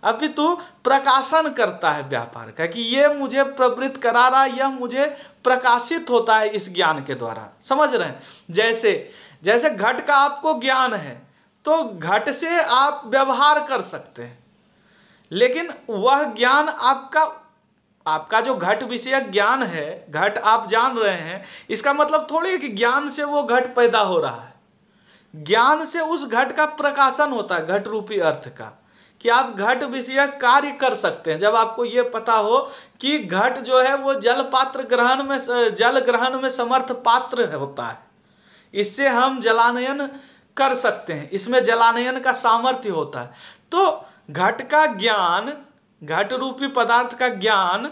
अभी तो प्रकाशन करता है व्यापार का, कि ये मुझे प्रवृत्त करा रहा, यह मुझे प्रकाशित होता है इस ज्ञान के द्वारा। समझ रहे हैं, जैसे जैसे घट का आपको ज्ञान है तो घट से आप व्यवहार कर सकते हैं, लेकिन वह ज्ञान आपका जो घट विषयक ज्ञान है, घट आप जान रहे हैं, इसका मतलब थोड़ी है कि ज्ञान से वो घट पैदा हो रहा है। ज्ञान से उस घट का प्रकाशन होता है, घट रूपी अर्थ का, कि आप घट विषयक कार्य कर सकते हैं। जब आपको ये पता हो कि घट जो है वो जल ग्रहण में समर्थ पात्र होता है, इससे हम जलानयन कर सकते हैं, इसमें जलानयन का सामर्थ्य होता है। तो घट का ज्ञान, घट रूपी पदार्थ का ज्ञान,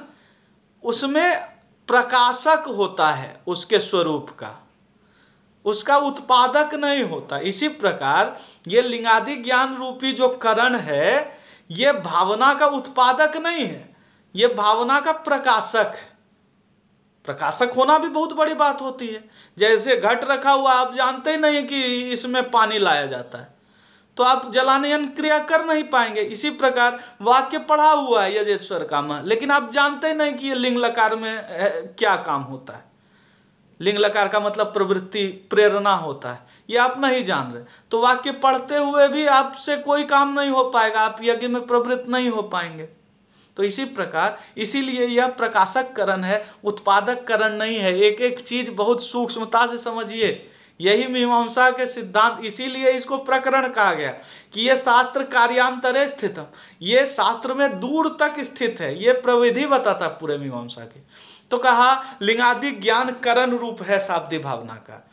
उसमें प्रकाशक होता है उसके स्वरूप का, उसका उत्पादक नहीं होता। इसी प्रकार ये लिंगादि ज्ञान रूपी जो करण है ये भावना का उत्पादक नहीं है, ये भावना का प्रकाशक है। प्रकाशक होना भी बहुत बड़ी बात होती है। जैसे घट रखा हुआ, आप जानते ही नहीं कि इसमें पानी लाया जाता है, तो आप जलानयन क्रिया कर नहीं पाएंगे। इसी प्रकार वाक्य पढ़ा हुआ है यजेश्वर काम, लेकिन आप जानते ही नहीं कि ये लिंग लकार में क्या काम होता है। लिंग लकार का मतलब प्रवृत्ति, प्रेरणा होता है, ये आप नहीं जान रहे, तो वाक्य पढ़ते हुए भी आपसे कोई काम नहीं हो पाएगा, आप यज्ञ में प्रवृत्त नहीं हो पाएंगे। तो इसी प्रकार, इसीलिए यह प्रकाशक करण है, उत्पादक करण नहीं है। एक एक चीज बहुत सूक्ष्मता से समझिए, यही मीमांसा के सिद्धांत, इसीलिए इसको प्रकरण कहा गया कि यह शास्त्र कार्यांतरे स्थित है, ये शास्त्र में दूर तक स्थित है, ये प्रविधि बताता पूरे मीमांसा की। तो कहा लिंगादि ज्ञान करण रूप है, शाब्दिक भावना का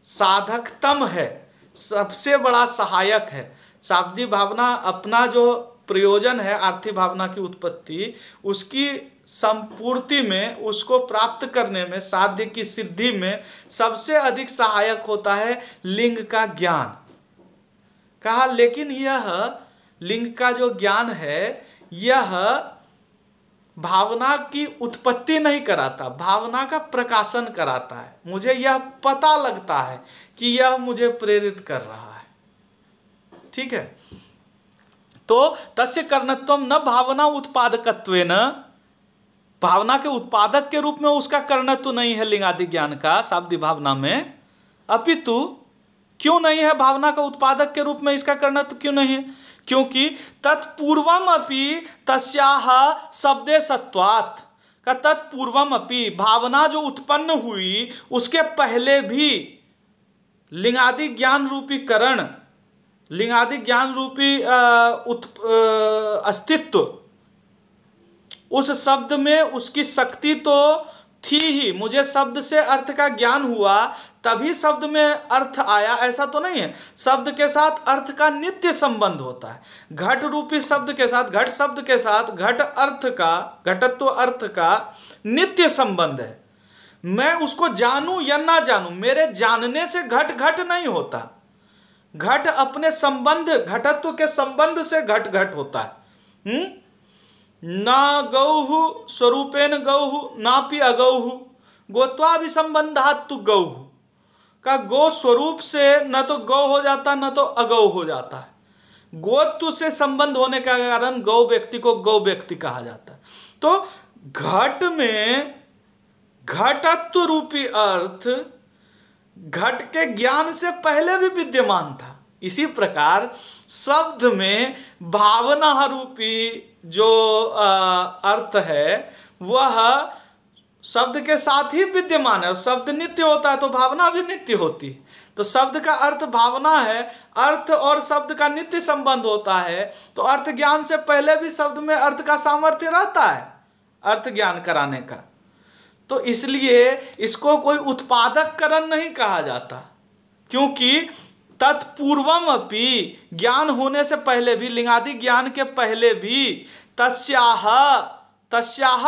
साधकतम है, सबसे बड़ा सहायक है। शाब्दिक भावना अपना जो प्रयोजन है आर्थिक भावना की उत्पत्ति, उसकी संपूर्ति में, उसको प्राप्त करने में, साध्य की सिद्धि में सबसे अधिक सहायक होता है लिंग का ज्ञान। कहा लेकिन यह लिंग का जो ज्ञान है यह भावना की उत्पत्ति नहीं कराता, भावना का प्रकाशन कराता है। मुझे यह पता लगता है कि यह मुझे प्रेरित कर रहा है। ठीक है, तो तस्य करणत्वम न भावना उत्पादकत्वेन, भावना के उत्पादक के रूप में उसका करणत्व नहीं है लिंगादि ज्ञान का शाब्दी भावना में, अपितु क्यों नहीं है भावना का उत्पादक के रूप में इसका करणत्व क्यों नहीं है? क्योंकि तत्पूर्वम अपि तस्याह शब्दे सत्वात्, का तत्पूर्वम अपि भावना जो उत्पन्न हुई उसके पहले भी लिंगादि ज्ञान रूपी करण, लिंगादि ज्ञान रूपी अस्तित्व, उस शब्द में उसकी शक्ति तो थी ही। मुझे शब्द से अर्थ का ज्ञान हुआ तभी शब्द में अर्थ आया, ऐसा तो नहीं है। शब्द के साथ अर्थ का नित्य संबंध होता है। घट रूपी शब्द के साथ, घट शब्द के साथ घट अर्थ का, घटत्व अर्थ का नित्य संबंध है। मैं उसको जानूं या ना जानूं, मेरे जानने से घट घट नहीं होता। घट अपने संबंध, घटत्व के संबंध से घट घट होता है। ना गौहु स्वरूपेण गौहु नापि अगौहु गोत्वाभिसंबंधात् तु गौहु, का गो स्वरूप से न तो गौ हो जाता न तो अगौ हो जाता है। गोत्व से संबंध होने का कारण गौ व्यक्ति को गौ व्यक्ति कहा जाता है। तो घट में घटत्व रूपी अर्थ घट के ज्ञान से पहले भी विद्यमान था। इसी प्रकार शब्द में भावना रूपी जो अर्थ है वह शब्द के साथ ही विद्यमान है। और शब्द नित्य होता है तो भावना भी नित्य होती है। तो शब्द का अर्थ भावना है, अर्थ और शब्द का नित्य संबंध होता है। तो अर्थ ज्ञान से पहले भी शब्द में अर्थ का सामर्थ्य रहता है अर्थ ज्ञान कराने का। तो इसलिए इसको कोई उत्पादक करण नहीं कहा जाता, क्योंकि तत्पूर्वम अपि, ज्ञान होने से पहले भी, लिंगादि ज्ञान के पहले भी, तस्याह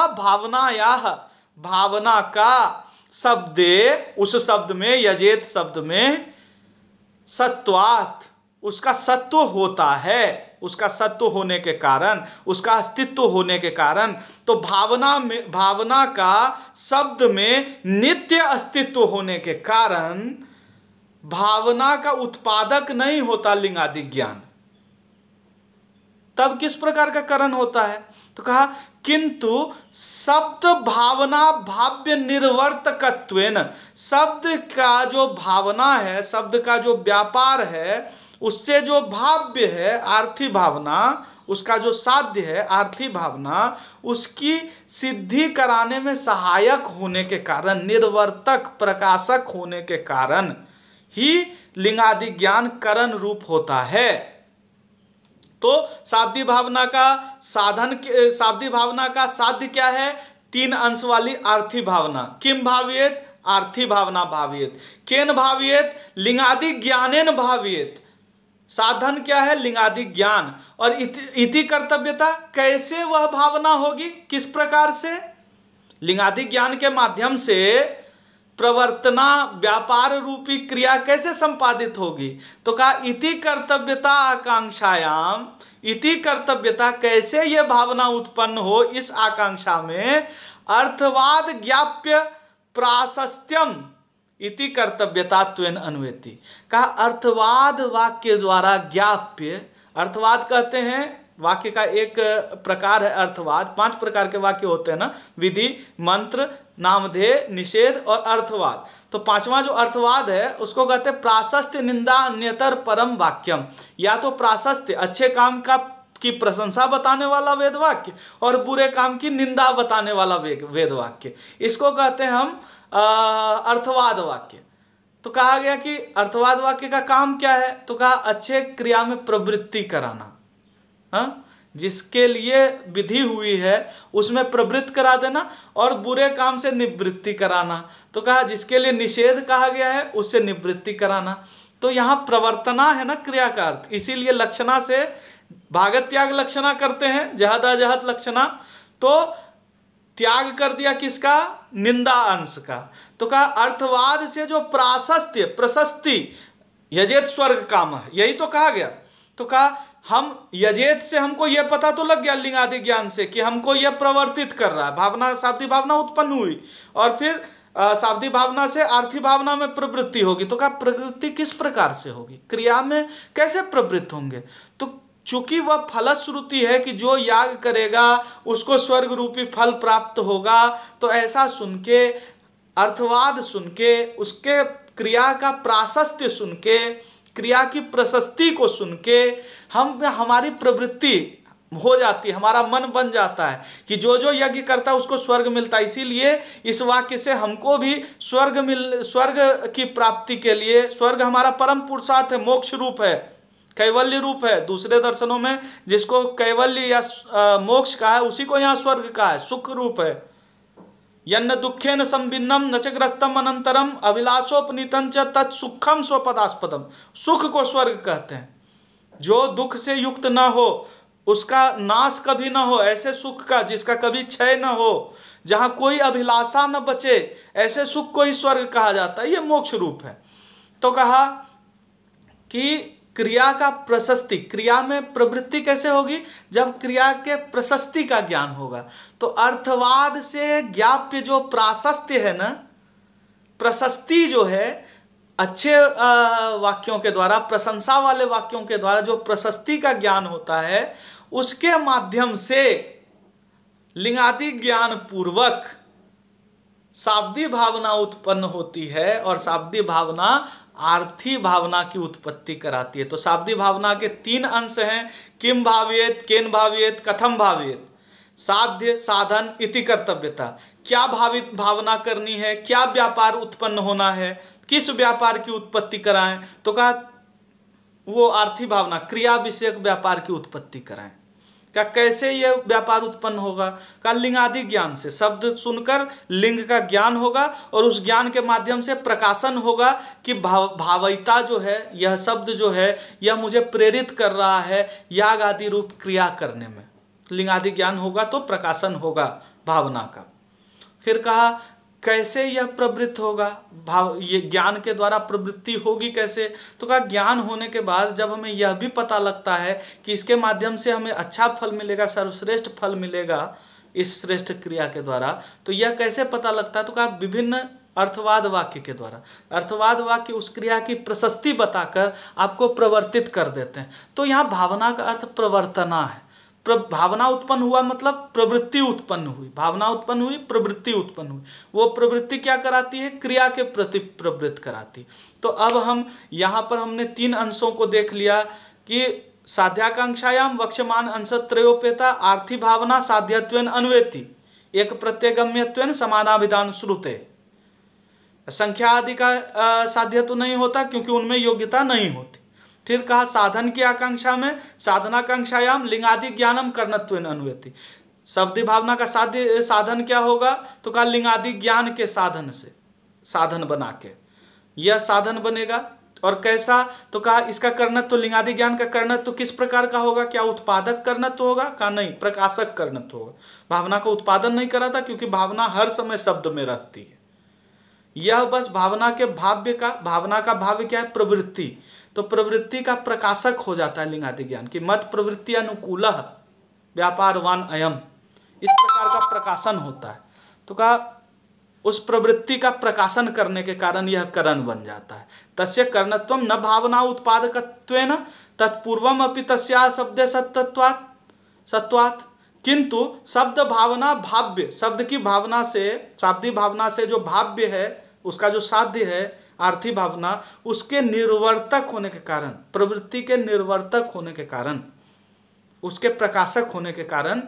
भावनायाह, भावना का शब्दे, उस शब्द में, यजेत शब्द में, सत्वात्, उसका सत्व होता है। उसका सत्व होने के कारण, उसका अस्तित्व होने के कारण, तो भावना में, भावना का शब्द में नित्य अस्तित्व होने के कारण भावना का उत्पादक नहीं होता लिंगादि ज्ञान। तब किस प्रकार का करण होता है? तो कहा किंतु शब्द भावना भाव्य निर्वर्तकत्वेन, शब्द का जो भावना है, शब्द का जो व्यापार है, उससे जो भाव्य है आर्थी भावना, उसका जो साध्य है आर्थी भावना, उसकी सिद्धि कराने में सहायक होने के कारण, निर्वर्तक प्रकाशक होने के कारण ही लिंगादि ज्ञान करण रूप होता है। तो शाब्दी भावना का साधन, शाब्दी भावना का साध्य क्या है? 3 अंश वाली आर्थी भावना। किम भाव्येत? आर्थी भावना भाव्येत। केन भाव्येत? लिंगादि ज्ञानेन भाव्येत। साधन क्या है? लिंगादि ज्ञान। और इति कर्तव्यता, कैसे वह भावना होगी, किस प्रकार से? लिंगादि ज्ञान के माध्यम से प्रवर्तना, व्यापार रूपी क्रिया कैसे संपादित होगी? तो कहा इति कर्तव्यता आकांक्षायाम, इति कर्तव्यता, कैसे यह भावना उत्पन्न हो, इस आकांक्षा में अर्थवाद ज्ञाप्य प्राशस्त्यम इति कर्तव्यतात्वेन अन्वेति। कहा अर्थवाद वाक्य द्वारा ज्ञाप्य, अर्थवाद कहते हैं वाक्य का एक प्रकार है अर्थवाद। 5 प्रकार के वाक्य होते हैं ना, विधि, मंत्र, नामधेय, निषेध और अर्थवाद। तो 5वां जो अर्थवाद है उसको कहते हैं प्राशस्त्य निंदा अन्यतर परम वाक्यम। या तो प्राशस्त्य, अच्छे काम का की प्रशंसा बताने वाला वेद वाक्य, और बुरे काम की निंदा बताने वाला वेद वाक्य, इसको कहते हैं हम अर्थवाद वाक्य। तो कहा गया कि अर्थवाद वाक्य का काम क्या है? तो कहा अच्छे क्रिया में प्रवृत्ति कराना। हाँ, जिसके लिए विधि हुई है उसमें प्रवृत्त करा देना, और बुरे काम से निवृत्ति कराना। तो कहा जिसके लिए निषेध कहा गया है उससे निवृत्ति कराना। तो यहाँ प्रवर्तना है ना क्रिया का अर्थ, इसीलिए लक्षणा से भागत त्याग लक्षणा करते हैं, जहद अजहद लक्षणा। तो त्याग कर दिया किसका? निंदा अंश का। तो कहा अर्थवाद से जो प्राशस्त्य, प्रशस्ति, यजेत स्वर्ग काम है, यही तो कहा गया। तो कहा हम यजेत से हमको यह पता तो लग गया लिंगादि ज्ञान से कि हमको यह प्रवर्तित कर रहा है, भावना शाब्दिक भावना उत्पन्न हुई और फिर शाब्दिक भावना से आर्थी भावना में प्रवृत्ति होगी। तो क्या प्रवृत्ति किस प्रकार से होगी, क्रिया में कैसे प्रवृत्त होंगे? तो चूंकि वह फलश्रुति है कि जो याग करेगा उसको स्वर्ग रूपी फल प्राप्त होगा, तो ऐसा सुन के, अर्थवाद सुन के, उसके क्रिया का प्राशस्त्य सुन के, क्रिया की प्रशस्ति को सुन के हमारी प्रवृत्ति हो जाती है, हमारा मन बन जाता है कि जो जो यज्ञ करता है उसको स्वर्ग मिलता है। इसीलिए इस वाक्य से हमको भी स्वर्ग की प्राप्ति के लिए, स्वर्ग हमारा परम पुरुषार्थ है, मोक्ष रूप है, कैवल्य रूप है। दूसरे दर्शनों में जिसको कैवल्य या मोक्ष का है उसी को यहाँ स्वर्ग का है, सुख रूप है। यन्न दुखेन संभिन्नम न च ग्रस्तम अनंतरम अभिलाषोपनीतं च तत्सुखम स्वपदास्पदम। सुख को स्वर्ग कहते हैं। जो दुख से युक्त ना हो, उसका नाश कभी ना हो, ऐसे सुख का जिसका कभी क्षय न हो, जहां कोई अभिलाषा न बचे, ऐसे सुख को ही स्वर्ग कहा जाता है। ये मोक्ष रूप है। तो कहा कि क्रिया का प्रशस्ति, क्रिया में प्रवृत्ति कैसे होगी? जब क्रिया के प्रशस्ति का ज्ञान होगा। तो अर्थवाद से ज्ञाप्य जो प्राशस्त्य है ना, प्रशस्ति जो है, अच्छे वाक्यों के द्वारा, प्रशंसा वाले वाक्यों के द्वारा जो प्रशस्ति का ज्ञान होता है, उसके माध्यम से लिंगादि ज्ञान पूर्वक शाब्दी भावना उत्पन्न होती है और शाब्दी भावना आर्थी भावना की उत्पत्ति कराती है। तो शाब्दी भावना के 3 अंश हैं, किम भावेत, केन भावेत, कथम भावेत। साध्य, साधन, इति कर्तव्यता। क्या भावना करनी है, क्या व्यापार उत्पन्न होना है, किस व्यापार की उत्पत्ति कराएं? तो कहा वो आर्थी भावना, क्रिया विषयक व्यापार की उत्पत्ति कराएं। क्या कैसे ये व्यापार उत्पन्न होगा? का लिंगादि ज्ञान से, शब्द सुनकर लिंग का ज्ञान होगा और उस ज्ञान के माध्यम से प्रकाशन होगा कि भावयिता जो है, यह शब्द जो है, यह मुझे प्रेरित कर रहा है याग आदि रूप क्रिया करने में। लिंगादि ज्ञान होगा तो प्रकाशन होगा भावना का। फिर कहा कैसे यह प्रवृत्त होगा, ये ज्ञान के द्वारा प्रवृत्ति होगी कैसे? तो कहा ज्ञान होने के बाद जब हमें यह भी पता लगता है कि इसके माध्यम से हमें अच्छा फल मिलेगा, सर्वश्रेष्ठ फल मिलेगा इस श्रेष्ठ क्रिया के द्वारा, तो यह कैसे पता लगता है? तो कहा विभिन्न अर्थवाद वाक्य के द्वारा। अर्थवाद वाक्य उस क्रिया की प्रशस्ति बताकर आपको प्रवर्तित कर देते हैं। तो यहाँ भावना का अर्थ प्रवर्तना है। भावना उत्पन्न हुआ मतलब प्रवृत्ति उत्पन्न हुई, भावना उत्पन्न हुई, प्रवृत्ति उत्पन्न हुई। वो प्रवृत्ति क्या कराती है? क्रिया के प्रति प्रवृत्त कराती। तो अब हम यहाँ पर हमने 3 अंशों को देख लिया कि साध्याकांक्षायाम वक्ष्यमान अंशत्रयोपेता आर्थी भावना साध्यत्वेन अन्वेति एक प्रत्यगम्यत्वेन समानाभिधान श्रुते। संख्या आदि का साध्य तो नहीं होता क्योंकि उनमें योग्यता नहीं होती। फिर कहा साधन की आकांक्षा में साधनाकांक्षायाम लिंगादि ज्ञानम कर्णत्वेन अन्वेति। शब्दी भावना का साधन क्या होगा? तो कहा लिंगादि ज्ञान के साधन से, साधन बना के यह साधन बनेगा। और कैसा? तो कहा इसका कर्णत्व, तो लिंगादि ज्ञान का कर्णत्व तो किस प्रकार का होगा? क्या उत्पादक कर्णत्व होगा? कहा नहीं, प्रकाशक कर्णत्व होगा। भावना का उत्पादन नहीं कराता क्योंकि भावना हर समय शब्द में रहती है। यह बस भावना के भाव्य का, भावना का भाव्य क्या है? प्रवृत्ति। तो प्रवृत्ति का प्रकाशक हो जाता है लिंगादि ज्ञान की। मत प्रवृत्ति अनुकूल व्यापारवान अयम, इस प्रकार का प्रकाशन होता है। तो कहा उस प्रवृत्ति का प्रकाशन करने के कारण यह करण बन जाता है। तस्य कर्णत्वम न भावना उत्पादकत्वेन तत्पूर्वम अपि तस्या शब्दे सत्वात् किंतु शब्द भावना भाव्य, शब्द की भावना से, शाब्दी भावना से जो भाव्य है, उसका जो साध्य है आर्थी भावना, उसके निर्वर्तक होने के कारण, प्रवृत्ति के निर्वर्तक होने के कारण, उसके प्रकाशक होने के कारण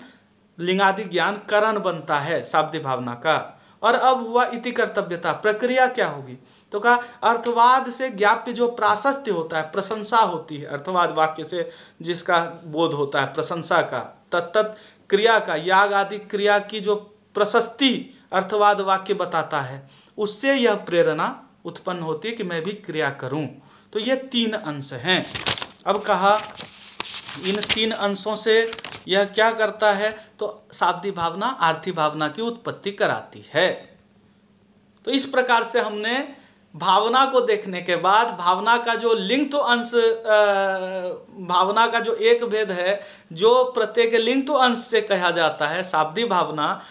लिंगादि ज्ञान करण बनता है शाब्दी भावना का। और अब हुआ इति कर्तव्यता, प्रक्रिया क्या होगी? तो कहा अर्थवाद से ज्ञाप्य जो प्राशस्त्य होता है, प्रशंसा होती है, अर्थवाद वाक्य से जिसका बोध होता है प्रशंसा का, तत्त क्रिया का, याग आदि क्रिया की जो प्रशस्ति अर्थवाद वाक्य बताता है, उससे यह प्रेरणा उत्पन्न होती है कि मैं भी क्रिया करूं। तो ये 3 अंश हैं। अब कहा इन 3 अंशों से यह क्या करता है? तो शाब्दी भावना आर्थी भावना की उत्पत्ति कराती है। तो इस प्रकार से हमने भावना को देखने के बाद भावना का जो लिंग तो अंश, भावना का जो एक भेद है जो प्रत्येक लिंग तो अंश से कहा जाता है शाब्दिक भावना,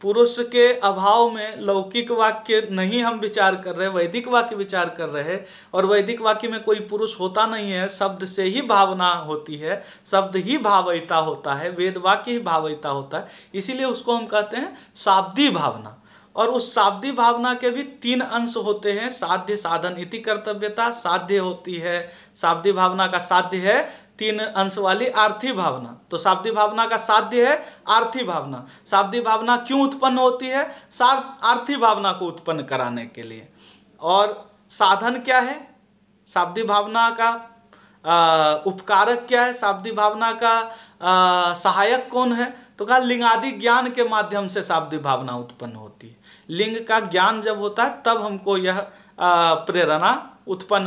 पुरुष के अभाव में लौकिक वाक्य नहीं हम विचार कर रहे, वैदिक वाक्य विचार कर रहे हैं। और वैदिक वाक्य में कोई पुरुष होता नहीं है, शब्द से ही भावना होती है, शब्द ही भावयिता होता है, वेद वाक्य ही भावयिता होता है, इसीलिए उसको हम कहते हैं शाब्दिक भावना। और उस शाब्दिक भावना के भी 3 अंश होते हैं, साध्य साधन इति कर्तव्यता। साध्य होती है, शाब्दिक भावना का साध्य है 3 अंश वाली आर्थी भावना। तो शाब्दिक भावना का साध्य है आर्थी भावना। शाब्दिक भावना क्यों उत्पन्न होती है? आर्थी भावना को उत्पन्न कराने के लिए। और साधन क्या है? शाब्दिक भावना का उपकारक क्या है? शाब्दिक भावना का सहायक कौन है? तो कहा लिंगादि ज्ञान के माध्यम से शाब्दिक भावना उत्पन्न होती है। लिंग का ज्ञान जब होता है तब हमको यह प्रेरणा उत्पन्न